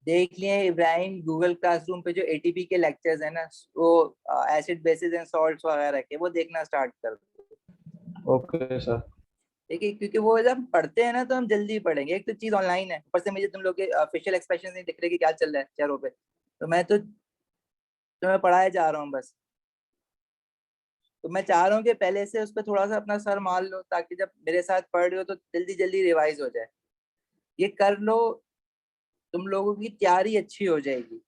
देख लिए इब्राहिम, गूगल क्लासरूम पे जो एटीपी के लेक्चर्स है ना, वो एसिड बेसिस एंड सॉल्ट्स वगैरह के, वो देखना स्टार्ट कर दो। Okay sir. ठीक है, क्योंकि वो जब पढ़ते हैं ना तो हम जल्दी पढ़ेंगे। एक तो चीज ऑनलाइन है, ऊपर से मुझे तुम लोग के फेशियल एक्सप्रेशन नहीं दिख रहे कि क्या चल रहा है चेहरों पे, तो मैं तो तुम्हें पढ़ाए जा रहा हूँ बस। तो मैं चाह रहा हूँ कि पहले से उस पर थोड़ा सा अपना सर मार लो, ताकि जब मेरे साथ पढ़ रहे हो तो जल्दी जल्दी रिवाइज हो जाए। ये कर लो, तुम लोगों की तैयारी अच्छी हो जाएगी।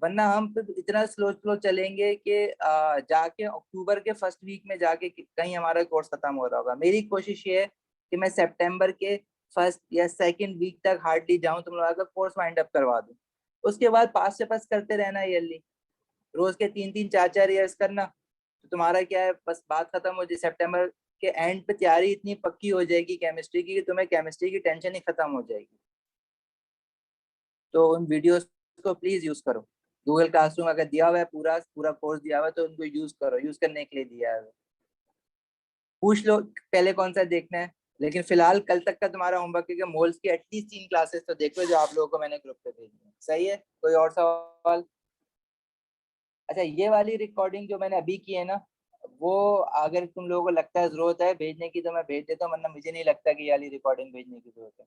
वरना हम फिर इतना स्लो स्लो चलेंगे कि जाके अक्टूबर के फर्स्ट वीक में जाके कहीं हमारा कोर्स खत्म हो रहा होगा। मेरी कोशिश ये है कि मैं सितंबर के फर्स्ट या सेकंड वीक तक हार्डली जाऊं, तुम लोगों का कोर्स वाइंड अप करवा दूं। उसके बाद पास से पास करते रहना ईयरली, रोज के 3-3 4-4 ईयर्स करना। तो तुम्हारा क्या है, बस बात खत्म हो जाए, सितंबर के एंड पे तैयारी इतनी पक्की हो जाएगी केमिस्ट्री की कि तुम्हें केमिस्ट्री की टेंशन ही खत्म हो जाएगी। तो उन वीडियोस को प्लीज यूज करो। गूगल क्लासरूम अगर दिया हुआ है, पूरा पूरा कोर्स दिया हुआ है, तो उनको यूज करो, यूज करने के लिए दिया है। पूछ लो पहले कौन सा देखना है। लेकिन फिलहाल कल तक का तुम्हारा होमवर्क है कि मोल्स की एटलीस्ट 3 क्लासेस तो देखो, जो आप लोगों को मैंने ग्रुप पे भेजी है। सही है, कोई और सवाल? अच्छा, ये वाली रिकॉर्डिंग जो मैंने अभी की है ना, वो अगर तुम लोगों को लगता है जरूरत है भेजने की, तो मैं भेज देता हूँ, वरना मुझे नहीं लगता कि ये वाली रिकॉर्डिंग भेजने की जरूरत है।